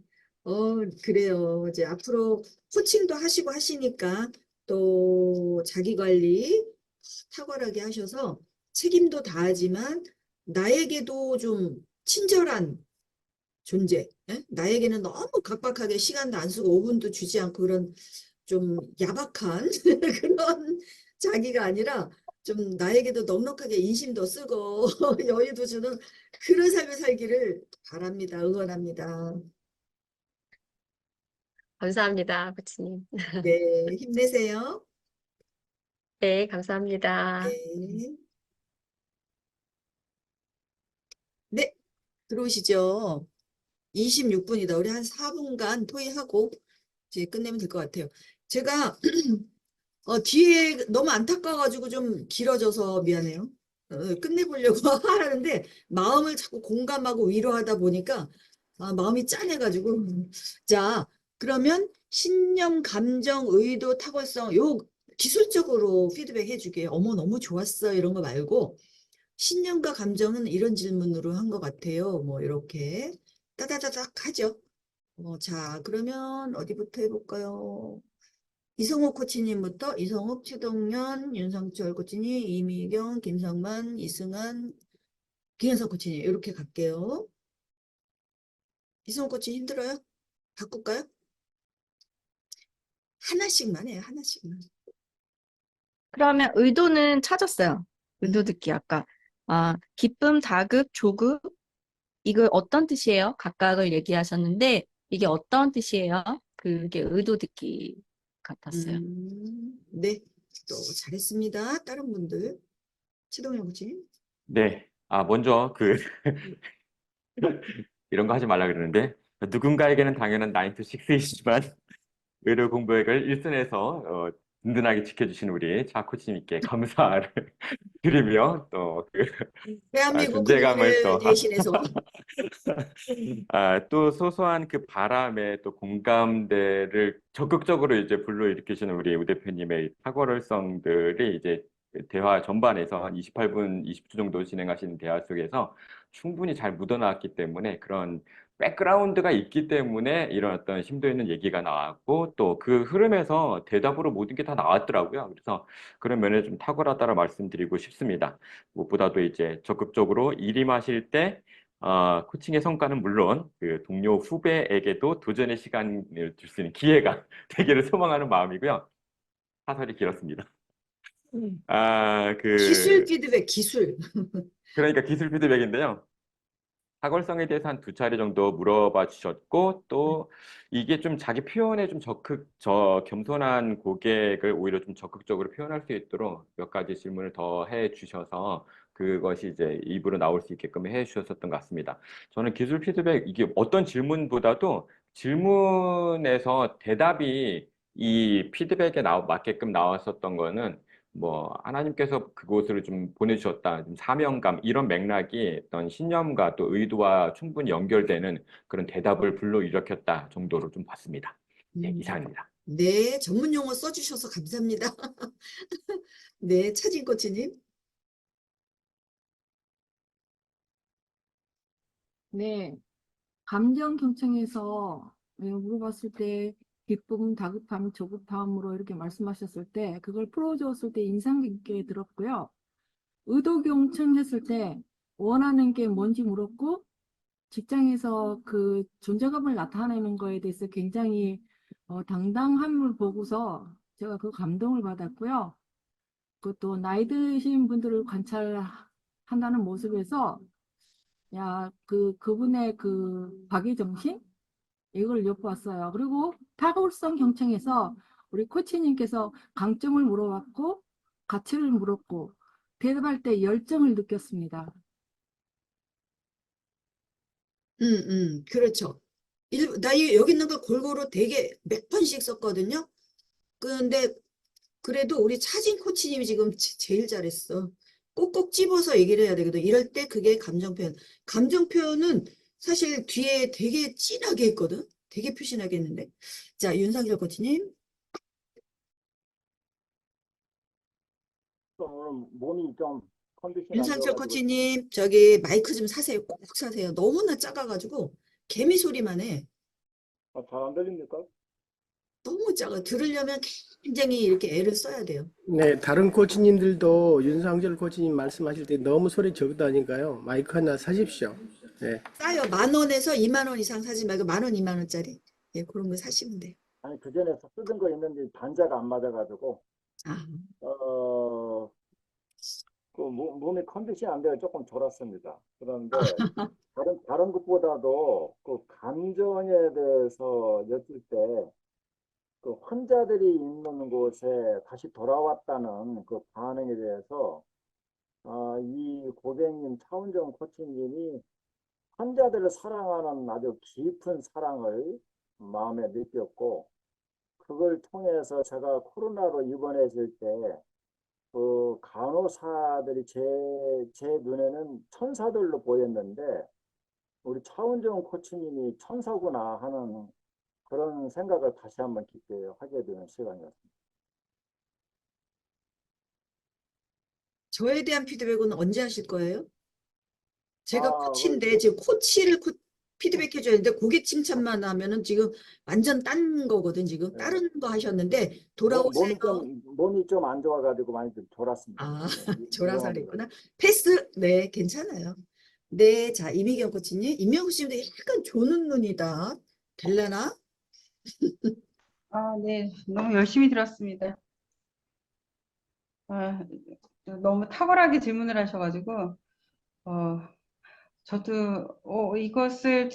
그래요. 이제 앞으로 코칭도 하시고 하시니까 또 자기 관리 탁월하게 하셔서 책임도 다하지만 나에게도 좀 친절한 존재. 예? 나에게는 너무 각박하게 시간도 안 쓰고 5분도 주지 않고 그런 좀 야박한 그런 자기가 아니라 좀 나에게도 넉넉하게 인심도 쓰고 여유도 주는 그런 삶을 살기를 바랍니다. 응원합니다. 감사합니다, 코치님. 네, 힘내세요. 네, 감사합니다. 네. 네. 들어오시죠? 26분이다. 우리 한 4분간 토의하고 이제 끝내면 될 것 같아요. 제가 뒤에 너무 안타까워가지고 좀 길어져서 미안해요. 끝내보려고 하는데 마음을 자꾸 공감하고 위로하다 보니까 마음이 짠해가지고 자, 그러면 신념, 감정, 의도, 탁월성 요 기술적으로 피드백 해주게요. 어머 너무 좋았어 이런 거 말고 신념과 감정은 이런 질문으로 한 것 같아요. 뭐 이렇게 따다다닥 하죠. 자, 그러면 어디부터 해볼까요? 이성욱 코치님부터 이성욱, 최동현, 윤상철 코치님, 이미경, 김성만, 이승환, 김현석 코치님 이렇게 갈게요. 이성욱 코치님 힘들어요? 바꿀까요? 하나씩만 해요. 하나씩만. 그러면 의도는 찾았어요. 의도 음. 듣기 아까. 기쁨, 다급, 조급 이거 어떤 뜻이에요? 각각을 얘기하셨는데 이게 어떤 뜻이에요? 그게 의도 듣기 같았어요. 네. 또 잘했습니다. 다른 분들. 최동현 코치님. 네. 먼저 이런 거 하지 말라 그러는데 누군가에게는 당연한 9 to 6이지만 의료 공부액을 일선에서 든든하게 지켜주신 우리 차 코치님께 감사를 드리며 또 대한민국 존재감을 국민을 또 대신해서 또 소소한 그 바람에 또 공감대를 적극적으로 이제 불러일으키시는 우리 우 대표님의 탁월성들이 이제 그 대화 전반에서 한 28분, 20초 정도 진행하시는 대화 속에서 충분히 잘 묻어나왔기 때문에 그런 백그라운드가 있기 때문에 이런 어떤 심도 있는 얘기가 나왔고 또 그 흐름에서 대답으로 모든 게 다 나왔더라고요. 그래서 그런 면에 좀 탁월하다라 말씀드리고 싶습니다. 무엇보다도 이제 적극적으로 일임하실 때 코칭의 성과는 물론 그 동료 후배에게도 도전의 시간을 줄 수 있는 기회가 되기를 소망하는 마음이고요. 사설이 길었습니다. 기술 피드백, 기술. 그러니까 기술 피드백인데요. 사골성에 대해서 한 2차례 정도 물어봐 주셨고 또 이게 좀 자기 표현에 좀 겸손한 고객을 오히려 좀 적극적으로 표현할 수 있도록 몇 가지 질문을 더 해 주셔서 그것이 이제 입으로 나올 수 있게끔 해 주셨었던 것 같습니다. 저는 기술 피드백 이게 어떤 질문보다도 질문에서 대답이 이 피드백에 맞게끔 나왔었던 거는 뭐 하나님께서 그곳으로 좀 보내주셨다, 좀 사명감 이런 맥락이 어떤 신념과 또 의도와 충분히 연결되는 그런 대답을 불러일으켰다 정도로 좀 봤습니다. 네, 음, 이상입니다. 네, 전문 용어 써주셔서 감사합니다. 네, 차진 코치님. 네, 감정 경청에서 물어봤을 때 기쁨, 다급함, 조급함으로 이렇게 말씀하셨을 때 그걸 풀어주었을 때 인상 깊게 들었고요. 의도 경청했을 때 원하는 게 뭔지 물었고 직장에서 그 존재감을 나타내는 거에 대해서 굉장히 당당함을 보고서 제가 그 감동을 받았고요. 그것도 나이 드신 분들을 관찰한다는 모습에서 그분의 그 박애정신? 이걸 엿보았어요. 그리고 타고성 경청에서 우리 코치님께서 강점을 물어봤고, 가치를 물었고, 대답할 때 열정을 느꼈습니다. 그렇죠. 여기 있는 걸 골고루 되게 몇 번씩 썼거든요. 근데 그래도 우리 차진 코치님이 지금 제일 잘했어. 꼭꼭 집어서 얘기를 해야 되거든. 이럴 때 그게 감정 표현. 감정 표현은 사실 뒤에 되게 진하게 했거든. 되게 표신하게 했는데. 자, 윤상철 코치님. 오늘 몸이 좀 컨디션이 안 윤상철 좋아가지고 코치님, 저기 마이크 좀 사세요. 꼭 사세요. 너무나 작아가지고 개미 소리만 해. 잘 안 들립니까? 너무 작아. 들으려면 굉장히 이렇게 애를 써야 돼요. 네, 다른 코치님들도 윤상철 코치님 말씀하실 때 너무 소리 적다니까요. 마이크 하나 사십시오. 네. 싸요. 10,000원에서 20,000원 이상 사지 말고 10,000원, 20,000원짜리. 예, 그런 거 사시면 돼요. 아니 그 전에 쓰던 거 있는데 단자가 안 맞아가지고 아, 몸의 컨디션이 안 돼서 조금 졸았습니다. 그런데 다른 것보다도 그 감정에 대해서 여쭐 때 그 환자들이 있는 곳에 다시 돌아왔다는 그 반응에 대해서 이 고객님 차은정 코치님이 환자들을 사랑하는 아주 깊은 사랑을 마음에 느꼈고, 그걸 통해서 제가 코로나로 입원했을 때 그 간호사들이 제 눈에는 천사들로 보였는데, 우리 차은정 코치님이 천사구나 하는 그런 생각을 다시 한번 깊게 하게 되는 시간이었습니다. 저에 대한 피드백은 언제 하실 거예요? 제가 아, 코치인데 지금 코치를 피드백 해줘야 되는데 고객 칭찬만 하면은 지금 완전 딴 거거든. 지금 네. 다른 거 하셨는데 돌아오세요. 몸이 좀 안 좋아가지고 많이 좀 졸았습니다. 아, 네, 조라살이구나. 패스. 네, 괜찮아요. 네, 자, 이미경 코치님. 임명수 씨도 약간 조는 눈이다. 될라나? 아, 네. 너무 열심히 들었습니다. 아, 너무 탁월하게 질문을 하셔가지고, 어, 저도, 이것을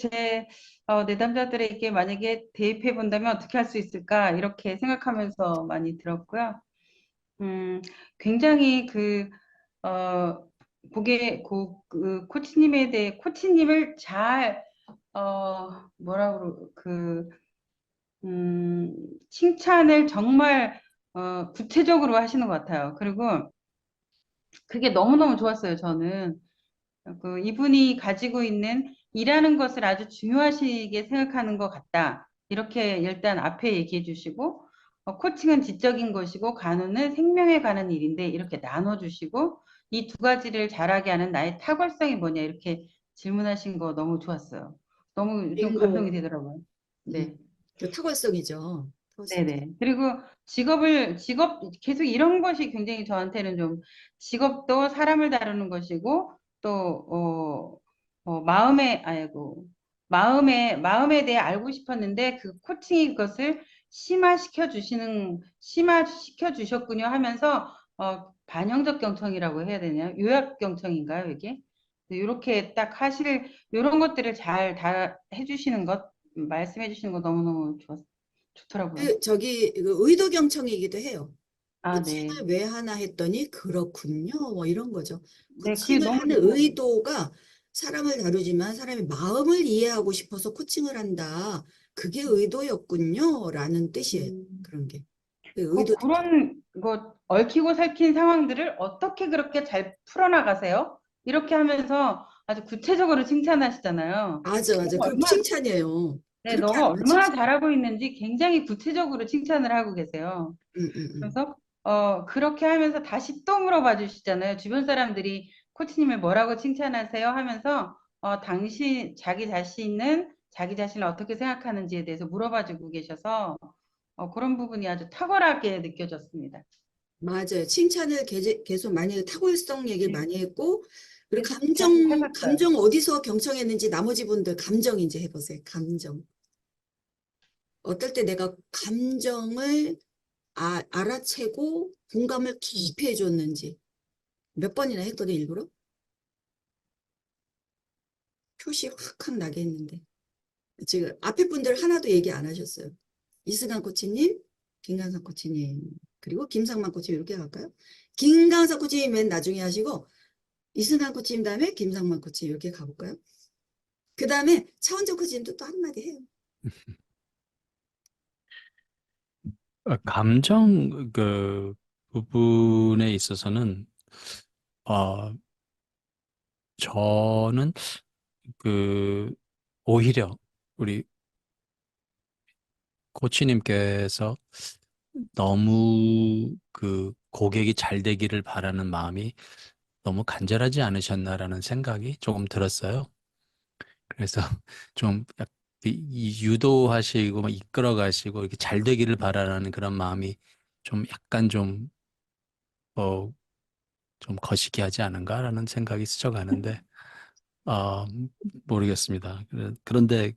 내담자들에게 만약에 대입해 본다면 어떻게 할 수 있을까? 이렇게 생각하면서 많이 들었고요. 굉장히 어, 코치님에 대해, 코치님을 잘, 칭찬을 정말 구체적으로 하시는 것 같아요. 그리고 그게 너무너무 좋았어요, 저는. 이분이 가지고 있는 일하는 것을 아주 중요하시게 생각하는 것 같다. 이렇게 일단 앞에 얘기해 주시고, 코칭은 지적인 것이고, 간호는 생명에 관한 일인데, 이렇게 나눠주시고, 이 두 가지를 잘하게 하는 나의 탁월성이 뭐냐, 이렇게 질문하신 거 너무 좋았어요. 너무 좀 감동이 빙고. 되더라고요. 네. 그 탁월성이죠. 탁월성. 네네. 그리고 계속 이런 것이 굉장히 저한테는 좀 직업도 사람을 다루는 것이고 또, 마음에 대해 알고 싶었는데 그 코칭이 그것을 심화시켜 주셨군요 하면서 반영적 경청이라고 해야 되나요? 요약 경청인가요, 이게? 이렇게 딱 이런 것들을 잘 다 해주시는 말씀해 주시는 거 너무너무 좋더라고요. 그 의도 경청이기도 해요. 아, 네. 코칭을 왜 하나 했더니 그렇군요. 뭐 이런 거죠. 네, 그게 코칭을 너무 하는 좋더라고요. 의도가 사람을 다루지만 사람의 마음을 이해하고 싶어서 코칭을 한다. 그게 의도였군요. 라는 뜻이에요. 그런 게. 그 의도. 그런 얽히고 설킨 상황들을 어떻게 그렇게 잘 풀어나가세요? 이렇게 하면서 아주 구체적으로 칭찬하시잖아요. 맞아, 맞아. 너무 그 얼마, 칭찬이에요. 네, 그렇게 너무 안 하면 얼마나 칭찬. 잘하고 있는지 굉장히 구체적으로 칭찬을 하고 계세요. 음, 음, 음. 그래서 그렇게 하면서 다시 또 물어봐 주시잖아요. 주변 사람들이 코치님을 뭐라고 칭찬하세요? 하면서 자기 자신을 어떻게 생각하는지에 대해서 물어봐 주고 계셔서 그런 부분이 아주 탁월하게 느껴졌습니다. 맞아요. 칭찬을 계속 많이 탁월성 얘기를 네. 많이 했고, 그리고 네, 잘하셨어요. 감정 어디서 경청했는지 나머지 분들 감정 이제 해보세요. 감정. 어떨 때 내가 감정을 알아채고 공감을 깊이 해줬는지 몇 번이나 했거든, 일부러. 표시 확확 나게 했는데. 지금 앞에 분들 하나도 얘기 안 하셨어요. 이승환 코치님, 김강석 코치님, 그리고 김상만 코치님 이렇게 갈까요? 김강석 코치님 맨 나중에 하시고 이승환 코치님 다음에 김상만 코치님 이렇게 가볼까요? 그 다음에 차원정 코치님도 또 한마디 해요. 감정 그 부분에 있어서는 어, 저는 오히려 우리 코치님께서 너무 고객이 잘 되기를 바라는 마음이 너무 간절하지 않으셨나라는 생각이 조금 들었어요. 그래서 좀 유도하시고 막 이끌어 가시고 이렇게 잘 되기를 바라는 그런 마음이 좀 약간 좀 거시기 하지 않은가라는 생각이 스쳐가는데 모르겠습니다. 그런데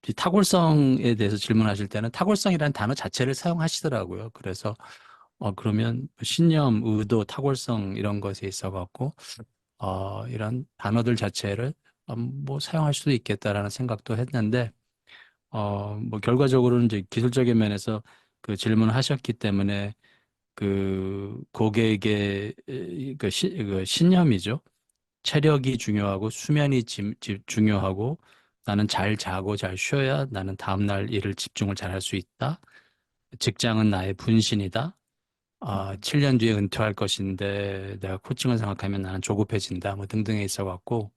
이 탁월성에 대해서 질문하실 때는 탁월성이라는 단어 자체를 사용하시더라고요. 그래서 그러면 신념, 의도, 탁월성 이런 것에 있어 갖고 이런 단어들 자체를 뭐 사용할 수도 있겠다라는 생각도 했는데 뭐 결과적으로는 이제 기술적인 면에서 그 질문을 하셨기 때문에 고객의 그 신념이죠. 체력이 중요하고 수면이 중요하고 나는 잘 자고 잘 쉬어야 나는 다음날 일을 집중을 잘 할 수 있다. 직장은 나의 분신이다. 7년 뒤에 은퇴할 것인데 내가 코칭을 생각하면 나는 조급해진다. 뭐 등등에 있어갖고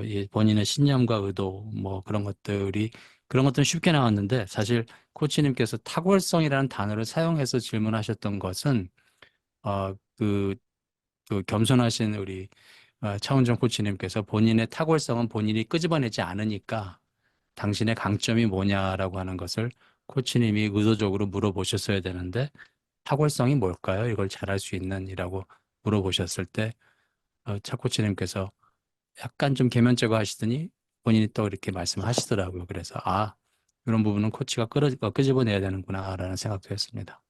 이 본인의 신념과 의도 뭐 그런 것들은 쉽게 나왔는데 사실 코치님께서 탁월성이라는 단어를 사용해서 질문하셨던 것은 그 겸손하신 우리 차은정 코치님께서 본인의 탁월성은 본인이 끄집어내지 않으니까 당신의 강점이 뭐냐라고 하는 것을 코치님이 의도적으로 물어보셨어야 되는데 탁월성이 뭘까요? 이걸 잘할 수 있는이라고 물어보셨을 때 차 코치님께서 약간 좀 계면제거 하시더니 본인이 또 이렇게 말씀하시더라고요. 그래서 이런 부분은 코치가 끄집어내야 되는구나라는 생각도 했습니다.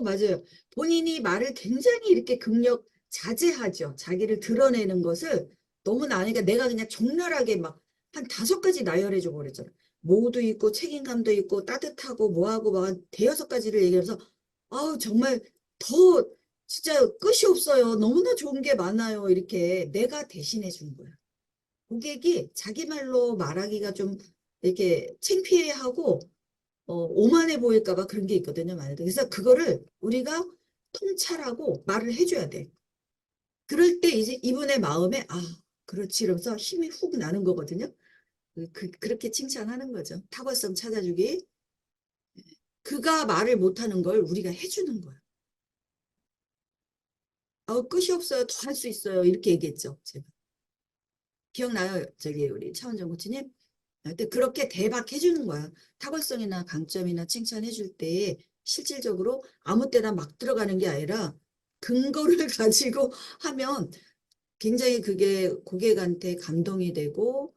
맞아요. 본인이 말을 굉장히 이렇게 자제하죠. 자기를 드러내는 것을 너무나 아니까 내가 그냥 적나라하게 막 한 5가지 나열해주고 그랬잖아. 모두 있고 책임감도 있고 따뜻하고 뭐하고 막 대여섯 가지를 얘기해서 정말 더 진짜 끝이 없어요. 너무나 좋은 게 많아요. 이렇게 내가 대신해 준 거야. 고객이 자기 말로 말하기가 좀 이렇게 창피해하고 오만해 보일까 봐 그런 게 있거든요. 말도. 그래서 그거를 우리가 통찰하고 말을 해줘야 돼. 그럴 때 이제 이분의 마음에 그렇지 이러면서 힘이 훅 나는 거거든요. 그렇게 칭찬하는 거죠. 탁월성 찾아주기. 그가 말을 못하는 걸 우리가 해주는 거야. 끝이 없어요. 더 할 수 있어요. 이렇게 얘기했죠. 제가. 기억나요? 저기 우리 차은정 코치님? 근데 그렇게 대박해주는 거야. 탁월성이나 강점이나 칭찬해줄 때 실질적으로 아무 때나 막 들어가는 게 아니라 근거를 가지고 하면 굉장히 그게 고객한테 감동이 되고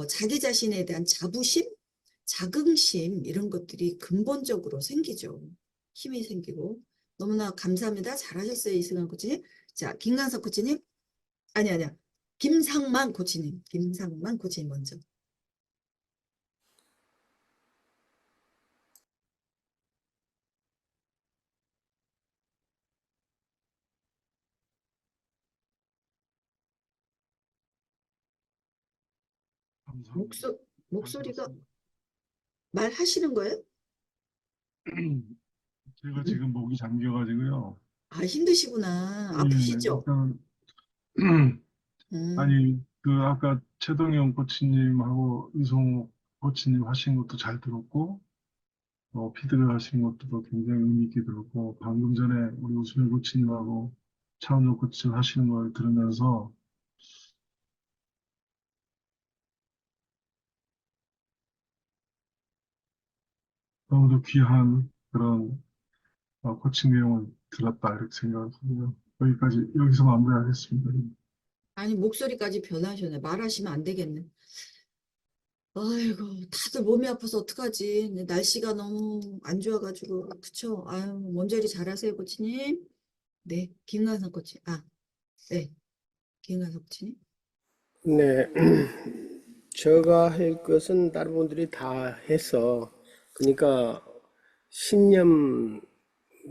자기 자신에 대한 자부심, 자긍심 이런 것들이 근본적으로 생기죠. 힘이 생기고. 너무나 감사합니다. 잘하셨어요. 이승환 코치님. 자, 김강석 코치님. 아니야. 김상만 코치님. 김상만 코치님 먼저. 목소리가 말하시는 거예요? 제가 지금 목이 잠겨가지고요. 힘드시구나. 예, 아프시죠? 일단 음. 아니 아까 최동영 코치님하고 이성호 코치님 하신 것도 잘 들었고 피드백 하신 것도 굉장히 의미 있게 들었고 방금 전에 우리 우수명 코치님하고 차은호 코치님 하시는 걸 들으면서 너무도 귀한 그런 코칭 내용을 들었다 이렇게 생각하고요. 여기서 마무리하겠습니다. 아니, 목소리까지 변하셨네. 말하시면 안 되겠네. 아이고, 다들 몸이 아파서 어떡하지? 근데 날씨가 너무 안 좋아가지고. 그쵸? 몸조리 잘하세요, 코치님. 네, 김관석 코치. 네, 김관석 코치님. 네, 제가 할 것은 다른 분들이 다 해서, 그러니까 신념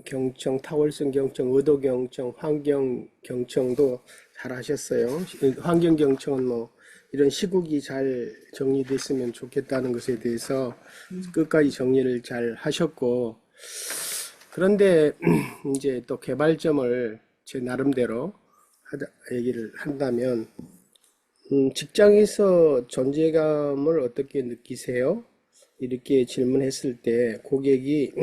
경청, 탁월성 경청, 의도 경청, 환경 경청도 잘 하셨어요. 환경 경청은 뭐 이런 시국이 잘 정리됐으면 좋겠다는 것에 대해서 끝까지 정리를 잘 하셨고, 그런데 이제 또 개발점을 제 나름대로 얘기를 한다면, 직장에서 존재감을 어떻게 느끼세요? 이렇게 질문했을 때 고객이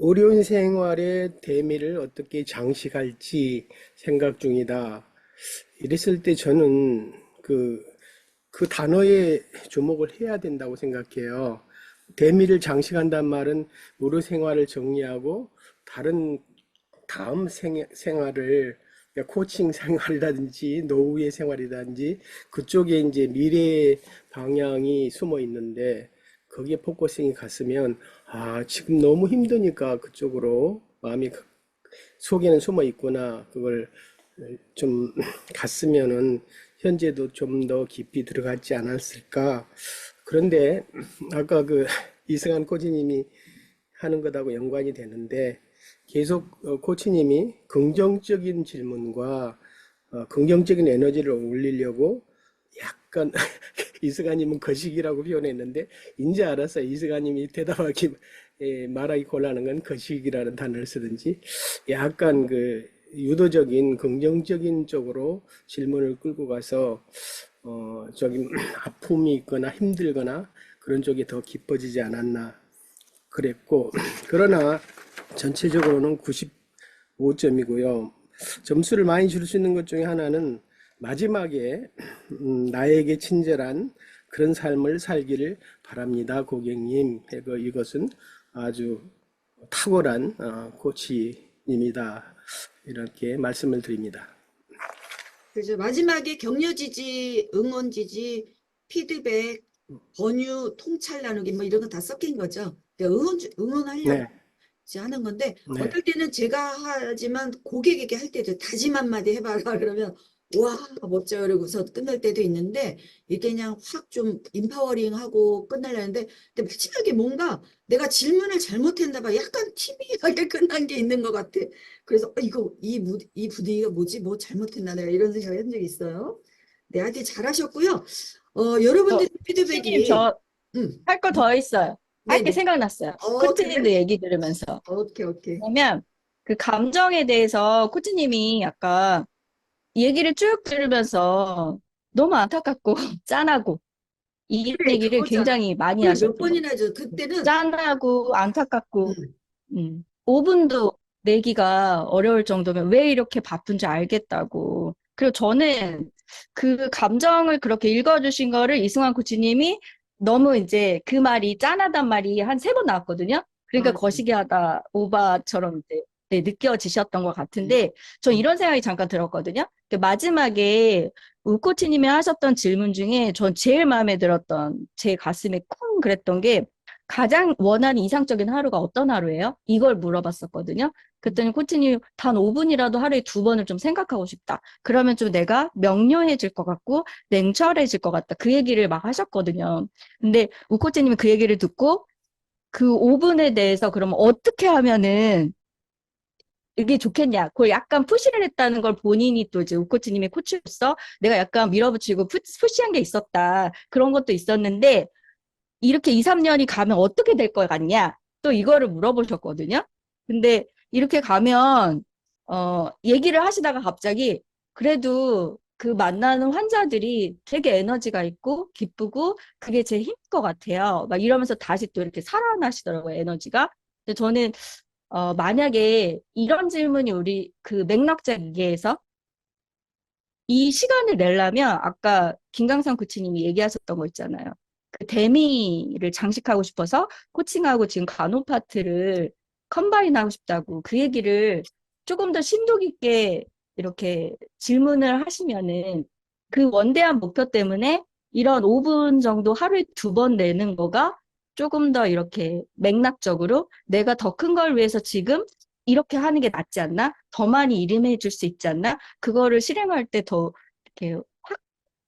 어려운 생활의 대미를 어떻게 장식할지 생각 중이다. 이랬을 때 저는 그 단어에 주목을 해야 된다고 생각해요. 대미를 장식한다는 말은 의료 생활을 정리하고 다음 생활을 코칭 생활이라든지 노후의 생활이라든지 그쪽에 이제 미래의 방향이 숨어 있는데 거기에 포커싱이 갔으면 지금 너무 힘드니까 그쪽으로 마음이 속에는 숨어 있구나. 그걸 좀 갔으면은 현재도 좀 더 깊이 들어갔지 않았을까. 그런데 아까 이승환 코치님이 하는 것하고 연관이 되는데 계속 코치님이 긍정적인 질문과 긍정적인 에너지를 올리려고 약간 이스가님은 거식이라고 표현했는데 이제 알았어요. 이스가님이 대답하기 말하기 곤란한 건 거식이라는 단어를 쓰든지 약간 그 유도적인 긍정적인 쪽으로 질문을 끌고 가서 저기 아픔이 있거나 힘들거나 그런 쪽이 더 깊어지지 않았나 그랬고, 그러나 전체적으로는 95점이고요. 점수를 많이 줄 수 있는 것 중에 하나는 마지막에 나에게 친절한 그런 삶을 살기를 바랍니다, 고객님. 이것은 아주 탁월한 코치님이다. 이렇게 말씀을 드립니다. 그래서 마지막에 격려 지지, 응원 지지, 피드백, 권유, 통찰 나누기 뭐 이런 거 다 섞인 거죠. 그러니까 응원하려고 네, 이제 하는 건데 네. 어떨 때는 제가 하지만 고객에게 할 때도 다짐 한마디 해봐라 그러면 와 멋져요 그러고서 끝날 때도 있는데 이렇게 그냥 확 좀 인파워링하고 끝나려는데 근데 마지막에 뭔가 내가 질문을 잘못했나 봐 약간 티미하게 끝난 게 있는 것 같아. 그래서 이거 이 분위기가 뭐지 뭐 잘못했나 내가 이런 생각을 한 적이 있어요. 네 하여튼 잘하셨고요. 여러분들 코치님, 피드백이 저 할 거 더 있어요. 할 게 네네. 생각났어요. 그래? 코치님도 얘기 들으면서. 오케이. 왜냐면 그 감정에 대해서 코치님이 아까 얘기를 쭉 들으면서 너무 안타깝고 짠하고 이 그래 얘기를 그거잖아. 굉장히 많이 그걸 몇 하셨던 것 번이나 해줘. 같아요. 그때는 짠하고 안타깝고 음, 5분도 내기가 어려울 정도면 왜 이렇게 바쁜지 알겠다고. 그리고 저는 그 감정을 그렇게 읽어주신 거를 이승환 코치님이 너무 이제 그 말이 짠하단 말이 한 3번 나왔거든요. 그러니까 맞아. 거시기하다, 오바처럼 이제 네, 느껴지셨던 것 같은데, 저 이런 생각이 잠깐 들었거든요. 그 마지막에 우 코치님이 하셨던 질문 중에 전 제일 마음에 들었던, 제 가슴에 쿵 그랬던 게 가장 원하는 이상적인 하루가 어떤 하루예요? 이걸 물어봤었거든요. 그랬더니 코치님이 단 5분이라도 하루에 2번을 좀 생각하고 싶다. 그러면 좀 내가 명료해질 것 같고 냉철해질 것 같다. 그 얘기를 막 하셨거든요. 근데 우 코치님이 그 얘기를 듣고 그 5분에 대해서 그러면 어떻게 하면은 이게 좋겠냐. 그걸 약간 푸시를 했다는 걸 본인이 또 이제 우 코치님의 코치로서 내가 약간 밀어붙이고 푸시한 게 있었다. 그런 것도 있었는데 이렇게 2, 3년이 가면 어떻게 될 것 같냐? 또 이거를 물어보셨거든요. 근데 이렇게 가면, 얘기를 하시다가 갑자기 그래도 그 만나는 환자들이 되게 에너지가 있고 기쁘고 그게 제 힘인 것 같아요. 막 이러면서 다시 또 이렇게 살아나시더라고요, 에너지가. 근데 저는, 만약에 이런 질문이 우리 그 맥락적 이해에서 이 시간을 내려면 아까 김강선 코치님이 얘기하셨던 거 있잖아요. 그 데미를 장식하고 싶어서 코칭하고 지금 간호 파트를 컴바인하고 싶다고 그 얘기를 조금 더 심도 깊게 이렇게 질문을 하시면은 그 원대한 목표 때문에 이런 5분 정도 하루에 2번 내는 거가 조금 더 이렇게 맥락적으로 내가 더 큰 걸 위해서 지금 이렇게 하는 게 낫지 않나? 더 많이 이름해 줄 수 있지 않나? 그거를 실행할 때 더 이렇게 확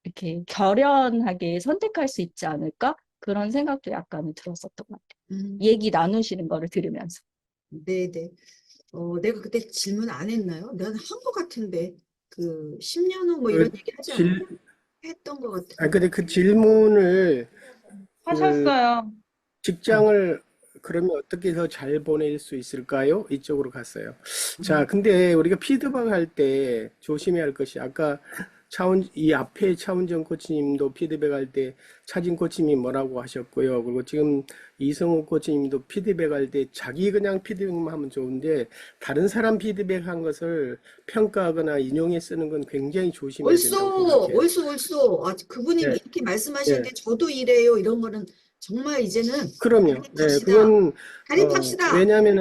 이렇게 결연하게 선택할 수 있지 않을까? 그런 생각도 약간 들었었던 것 같아요. 얘기 나누시는 거를 들으면서. 네네. 내가 그때 질문 안 했나요? 나는 한 것 같은데 그 10년 후 뭐 이런 얘기 하지 않았나? 했던 것 같은데. 근데 그 질문을 하셨어요. 직장을 그러면 어떻게 더 잘 보낼 수 있을까요? 이쪽으로 갔어요. 자, 근데 우리가 피드백 할 때 조심해야 할 것이 아까 이 앞에 차운정 코치님도 피드백 할 때 차진 코치님이 뭐라고 하셨고요. 그리고 지금 이성우 코치님도 피드백 할 때 자기 그냥 피드백만 하면 좋은데 다른 사람 피드백 한 것을 평가하거나 인용해 쓰는 건 굉장히 조심해야 된다고 생각해요. 옳소. 그분이 네, 이렇게 말씀하시는데 네. 저도 이래요. 이런 거는 정말 이제는 그럼요. 네, 가립합시다. 그건 가립합시다. 왜냐하면은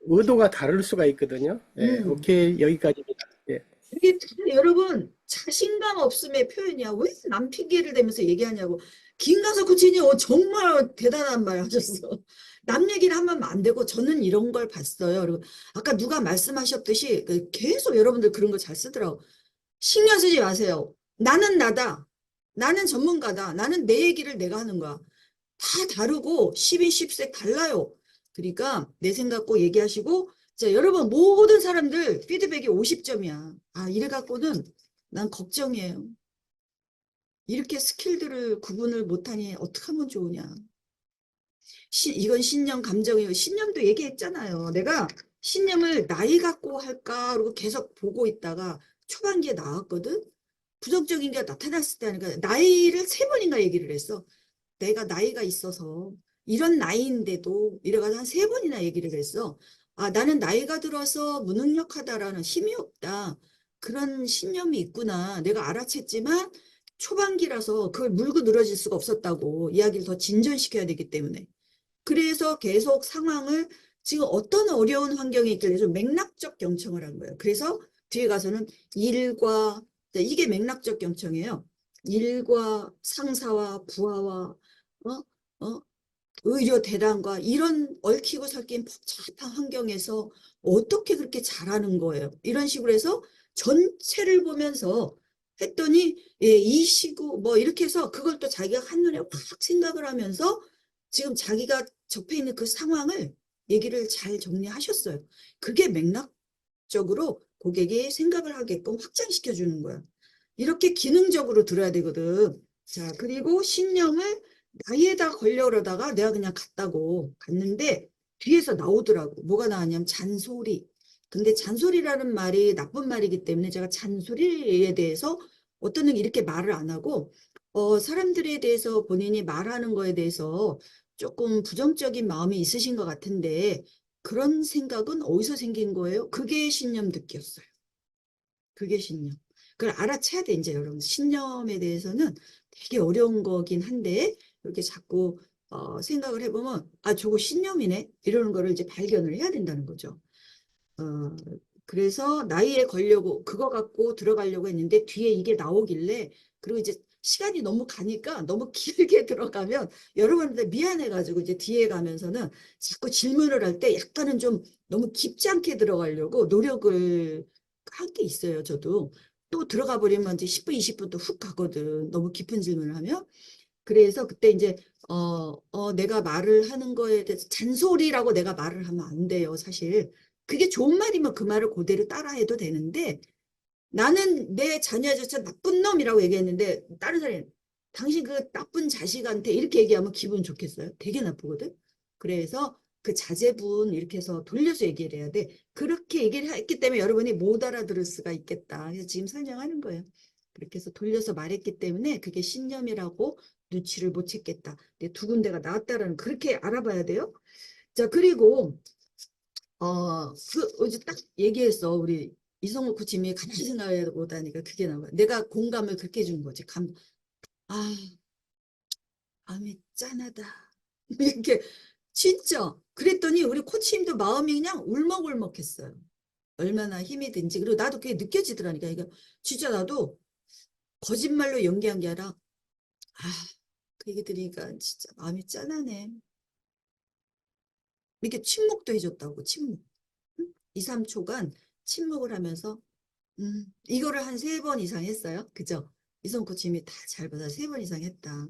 의도가 다를 수가 있거든요. 네, 오케이, 여기까지입니다. 네. 이게 여러분 자신감 없음의 표현이야. 왜 남 핑계를 대면서 얘기하냐고. 김가서 코치님 정말 대단한 말 하셨어. 남 얘기를 하면 안 되고 저는 이런 걸 봤어요. 그리고 아까 누가 말씀하셨듯이 계속 여러분들 그런 거 잘 쓰더라고. 신경 쓰지 마세요. 나는 나다. 나는 전문가다. 나는 내 얘기를 내가 하는 거야. 다 다르고 10인 10색 달라요. 그러니까 내 생각 꼭 얘기하시고 자, 여러분 모든 사람들 피드백이 50점이야. 이래 갖고는 난 걱정이에요. 이렇게 스킬들을 구분을 못하니 어떻게 하면 좋으냐. 이건 신념 감정이에요. 신념도 얘기했잖아요. 내가 신념을 나이 갖고 할까 그러고 계속 보고 있다가 초반기에 나왔거든. 부정적인 게 나타났을 때 하니까 나이를 3번인가 얘기를 했어. 내가 나이가 있어서 이런 나이인데도 이래가지고 한 3번이나 얘기를 했어. 아, 나는 나이가 들어서 무능력하다라는 힘이 없다. 그런 신념이 있구나. 내가 알아챘지만 초반기라서 그걸 물고 늘어질 수가 없었다고 이야기를 더 진전시켜야 되기 때문에. 그래서 계속 상황을 지금 어떤 어려운 환경에 있길래 좀 맥락적 경청을 한 거예요. 그래서 뒤에 가서는 일과 이게 맥락적 경청이에요. 일과 상사와 부하와 의료 대란과 이런 얽히고 설킨 복잡한 환경에서 어떻게 그렇게 잘하는 거예요. 이런 식으로 해서 전체를 보면서 했더니 예, 이 시구 뭐 이렇게 해서 그걸 또 자기가 한눈에 확 생각을 하면서 지금 자기가 접해 있는 그 상황을 얘기를 잘 정리하셨어요. 그게 맥락적으로 고객이 생각을 하게끔 확장시켜 주는 거야. 이렇게 기능적으로 들어야 되거든. 자, 그리고 신념을 나이에다 걸려 그러다가 내가 그냥 갔는데 뒤에서 나오더라고. 뭐가 나왔냐면 잔소리. 근데 잔소리라는 말이 나쁜 말이기 때문에 제가 잔소리에 대해서 어떤 분 이렇게 말을 안 하고 사람들에 대해서 본인이 말하는 거에 대해서 조금 부정적인 마음이 있으신 것 같은데 그런 생각은 어디서 생긴 거예요? 그게 신념 듣기였어요. 그게 신념. 그걸 알아채야 돼, 이제 여러분. 신념에 대해서는 되게 어려운 거긴 한데, 이렇게 자꾸 생각을 해보면, 아, 저거 신념이네? 이러는 거를 이제 발견을 해야 된다는 거죠. 그래서 나이에 걸려고, 그거 갖고 들어가려고 했는데, 뒤에 이게 나오길래, 그리고 이제 시간이 너무 가니까 너무 길게 들어가면 여러분들 미안해가지고 이제 뒤에 가면서는 자꾸 질문을 할 때 약간은 좀 너무 깊지 않게 들어가려고 노력을 할 게 있어요, 저도. 또 들어가 버리면 이제 10분, 20분 또 훅 가거든. 너무 깊은 질문을 하면. 그래서 그때 이제, 내가 말을 하는 거에 대해서 잔소리라고 내가 말을 하면 안 돼요, 사실. 그게 좋은 말이면 그 말을 그대로 따라해도 되는데, 나는 내 자녀조차 나쁜 놈이라고 얘기했는데, 다른 사람이, 당신 그 나쁜 자식한테 이렇게 얘기하면 기분 좋겠어요? 되게 나쁘거든? 그래서 그 자제분 이렇게 해서 돌려서 얘기를 해야 돼. 그렇게 얘기를 했기 때문에 여러분이 못 알아들을 수가 있겠다. 그래서 지금 설명하는 거예요. 그렇게 해서 돌려서 말했기 때문에 그게 신념이라고 눈치를 못 챘겠다. 근데 두 군데가 나왔다라는 그렇게 알아봐야 돼요. 자, 그리고 어제 딱 얘기했어. 우리 이성욱 코치님이 가만히 생각해 보다니까 그게 나와. 내가 공감을 그렇게 준 거지. 마음이 짠하다. 이렇게 진짜 그랬더니 우리 코치님도 마음이 그냥 울먹울먹했어요. 얼마나 힘이 든지. 그리고 나도 그게 느껴지더라니까. 이거 진짜 나도 거짓말로 연기한 게 아니라 그 얘기 들으니까 진짜 마음이 짠하네. 이렇게 침묵도 해줬다고. 침묵. 2, 3초간 침묵을 하면서 이거를 한 3번 이상 했어요. 그죠? 이성 코치님이 다 잘 받아 3번 이상 했다.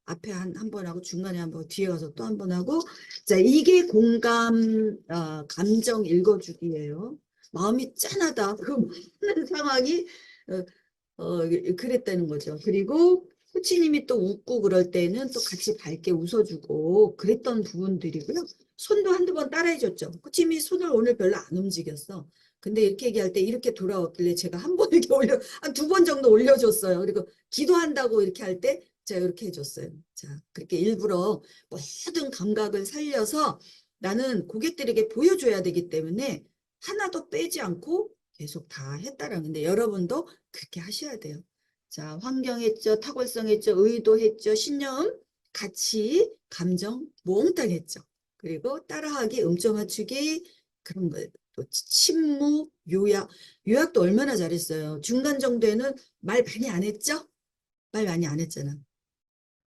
앞에 한 번 하고 중간에 한 번, 뒤에 가서 또 한 번 하고. 자, 이게 공감, 감정 읽어주기예요. 마음이 짠하다. 그 많은 상황이 그랬다는 거죠. 그리고 코치님이 또 웃고 그럴 때는 또 같이 밝게 웃어주고 그랬던 부분들이고요. 손도 한두 번 따라해줬죠. 코치님이 손을 오늘 별로 안 움직였어. 근데 이렇게 얘기할 때 이렇게 돌아왔길래 제가 한 번 이렇게 한 2번 정도 올려줬어요. 그리고 기도한다고 이렇게 할 때 제가 이렇게 해줬어요. 자, 그렇게 일부러 모든 감각을 살려서 나는 고객들에게 보여줘야 되기 때문에 하나도 빼지 않고 계속 다 했다라는 건데 여러분도 그렇게 하셔야 돼요. 자, 환경 했죠, 탁월성 했죠, 의도 했죠, 신념, 가치, 감정 몽땅 했죠. 그리고 따라하기, 음점 맞추기 그런 거. 또 침묵, 요약도 얼마나 잘했어요. 중간 정도에는 말 많이 안 했죠? 말 많이 안 했잖아.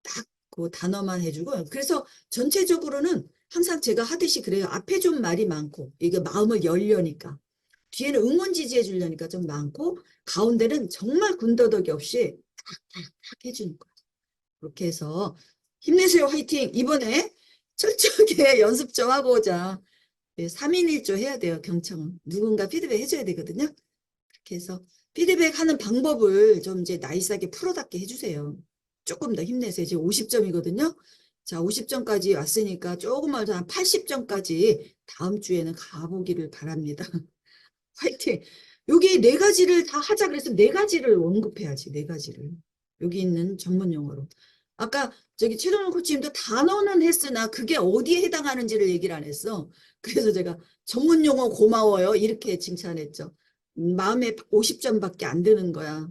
딱 그 단어만 해주고. 그래서 전체적으로는 항상 제가 하듯이 그래요. 앞에 좀 말이 많고 이게 마음을 열려니까. 뒤에는 응원 지지해 주려니까 좀 많고 가운데는 정말 군더더기 없이 탁탁탁 해주는 거야. 그렇게 해서 힘내세요. 화이팅. 이번에 철저하게 연습 좀 하고 오자. 3인 1조 해야 돼요. 경청은. 누군가 피드백 해줘야 되거든요. 그렇게 해서 피드백 하는 방법을 좀 이제 나이스하게 풀어답게 해주세요. 조금 더 힘내세요. 이제 50점이거든요. 자, 50점까지 왔으니까 조금만 더 한 80점까지 다음 주에는 가보기를 바랍니다. 화이팅! 여기 네 가지를 다 하자 그래서 네 가지를 언급해야지, 네 가지를. 여기 있는 전문 용어로. 아까 저기 최동현 코치님도 단어는 했으나 그게 어디에 해당하는지를 얘기를 안 했어. 그래서 제가 전문 용어 고마워요. 이렇게 칭찬했죠. 마음에 50점밖에 안 드는 거야.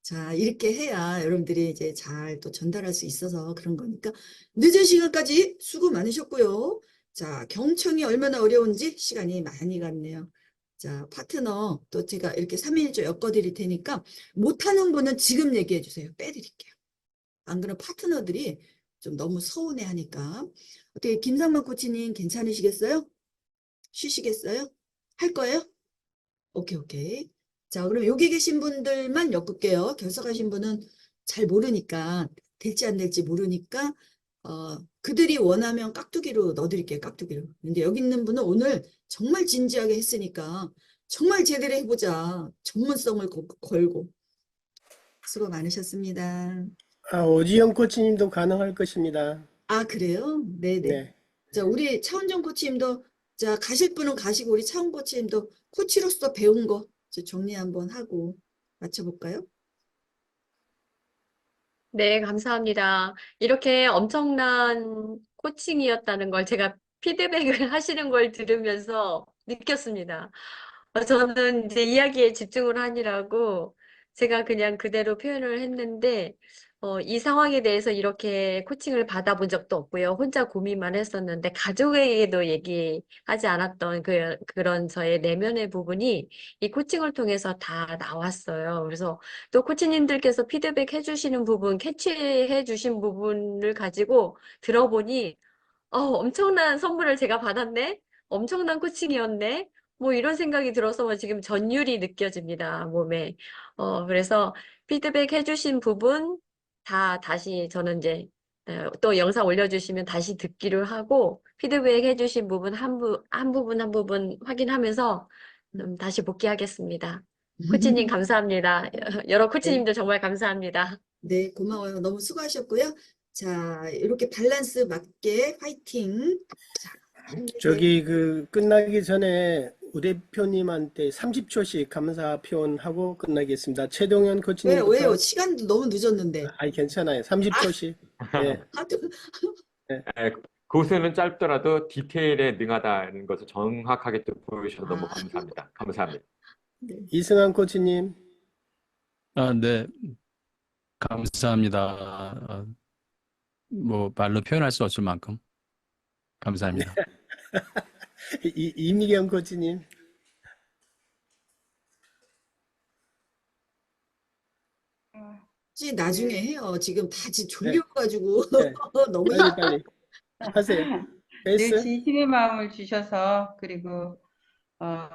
자, 이렇게 해야 여러분들이 이제 잘 또 전달할 수 있어서 그런 거니까. 늦은 시간까지 수고 많으셨고요. 자, 경청이 얼마나 어려운지 시간이 많이 갔네요. 자, 파트너 또 제가 이렇게 3인조 엮어드릴 테니까 못하는 분은 지금 얘기해 주세요. 빼드릴게요. 안 그러면 파트너들이 좀 너무 서운해 하니까. 어떻게 김상만 코치님 괜찮으시겠어요? 쉬시겠어요? 할 거예요? 오케이, 오케이. 자, 그럼 여기 계신 분들만 엮을게요. 결석하신 분은 잘 모르니까, 될지 안 될지 모르니까, 그들이 원하면 깍두기로 넣어드릴게요, 깍두기로. 근데 여기 있는 분은 오늘 정말 진지하게 했으니까, 정말 제대로 해보자. 전문성을 걸고. 수고 많으셨습니다. 오지영 코치님도 가능할 것입니다. 아, 그래요? 네네. 네. 자, 우리 차은정 코치님도, 자, 가실 분은 가시고, 우리 차은 코치님도 코치로서 배운 거 이제 정리 한번 하고 맞춰볼까요? 네, 감사합니다. 이렇게 엄청난 코칭이었다는 걸 제가 피드백을 하시는 걸 들으면서 느꼈습니다. 저는 이제 이야기에 집중을 하느라고 제가 그냥 그대로 표현을 했는데, 이 상황에 대해서 이렇게 코칭을 받아본 적도 없고요. 혼자 고민만 했었는데, 가족에게도 얘기하지 않았던 그런 저의 내면의 부분이 이 코칭을 통해서 다 나왔어요. 그래서 또 코치님들께서 피드백 해주시는 부분, 캐치해 주신 부분을 가지고 들어보니, 엄청난 선물을 제가 받았네? 엄청난 코칭이었네? 뭐 이런 생각이 들어서 지금 전율이 느껴집니다, 몸에. 그래서 피드백 해주신 부분 다 다시 저는 이제 또 영상 올려주시면 다시 듣기를 하고 피드백 해주신 부분 한 부분 확인하면서 다시 복귀하겠습니다. 코치님 감사합니다. 여러 코치님들 정말 감사합니다. 네, 고마워요. 너무 수고하셨고요. 자, 이렇게 밸런스 맞게 화이팅. 자, 힘내세요. 저기 끝나기 전에 우 대표님한테 30초씩 감사 표현하고 끝나겠습니다. 최동현 왜요? 코치님부터. 왜요? 시간도 너무 늦었는데. 아니 괜찮아요. 30초씩. 네. 하도 예, 고수는 짧더라도 디테일에 능하다는 것을 정확하게 또 보여주셔서 너무 감사합니다. 감사합니다. 네. 이승환 코치님. 네. 감사합니다. 뭐 말로 표현할 수 없을 만큼 감사합니다. 이미경 코치님. 나중에 해요. 지금 다 졸려가지고 네. 너무 빨리 하세요. 늘 됐어? 진심의 마음을 주셔서 그리고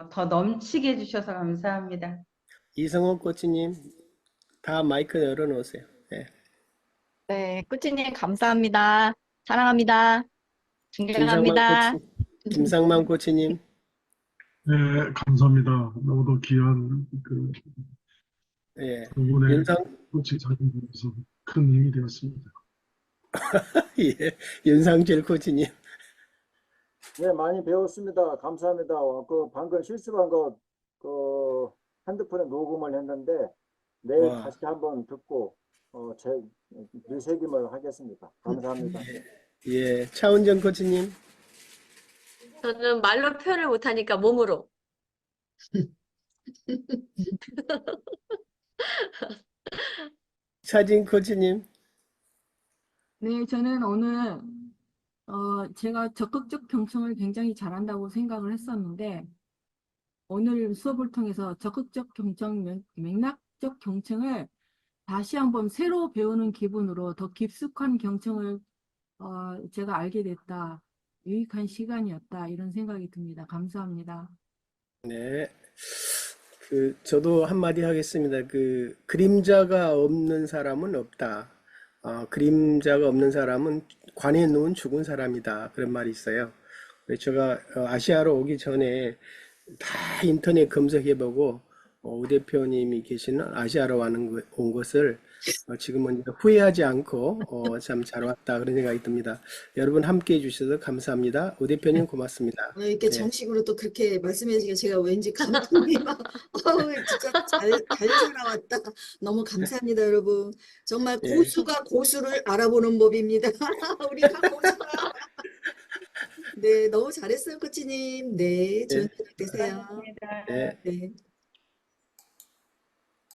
더 넘치게 해주셔서 감사합니다. 이성호 코치님. 다 마이크 열어놓으세요. 네. 네, 코치님 감사합니다. 사랑합니다. 김상만 존경합니다. 코치, 김상만 코치님. 네, 감사합니다. 너무도 귀한 예. 두 분의 윤상, 코치 자리에서 큰 힘이 되었습니다. 예. 윤상철 코치님. 네, 많이 배웠습니다. 감사합니다. 방금 실수한 거, 핸드폰에 녹음을 했는데, 내일 와. 다시 한번 듣고, 제 되새김을 하겠습니다. 감사합니다. 예. 차은정 코치님. 저는 말로 표현을 못하니까 몸으로. 차진 코치님. 네, 저는 오늘 제가 적극적 경청을 굉장히 잘한다고 생각을 했었는데 오늘 수업을 통해서 적극적 경청, 맥락적 경청을 다시 한번 새로 배우는 기분으로 더 깊숙한 경청을 제가 알게 됐다. 유익한 시간이었다. 이런 생각이 듭니다. 감사합니다. 네. 저도 한마디 하겠습니다. 그림자가 없는 사람은 없다. 그림자가 없는 사람은 관에 누운 죽은 사람이다. 그런 말이 있어요. 그래서 제가 아시아로 오기 전에 다 인터넷 검색해보고 우 대표님이 계시는 아시아로 온 것을 지금은 이제 후회하지 않고 참 잘 왔다 그런 생각이 듭니다. 여러분 함께 해주셔서 감사합니다. 우 대표님 고맙습니다. 이렇게 네. 정식으로 또 그렇게 말씀해 주시니까 제가 왠지 감동이 막, 진짜 잘 살아왔다. 너무 감사합니다, 여러분. 정말 예. 고수가 고수를 알아보는 법입니다. 우리가 고수가. 네, 너무 잘했어요, 코치님. 네, 좋은 저녁 되세요. 감사합니다. 네. 네.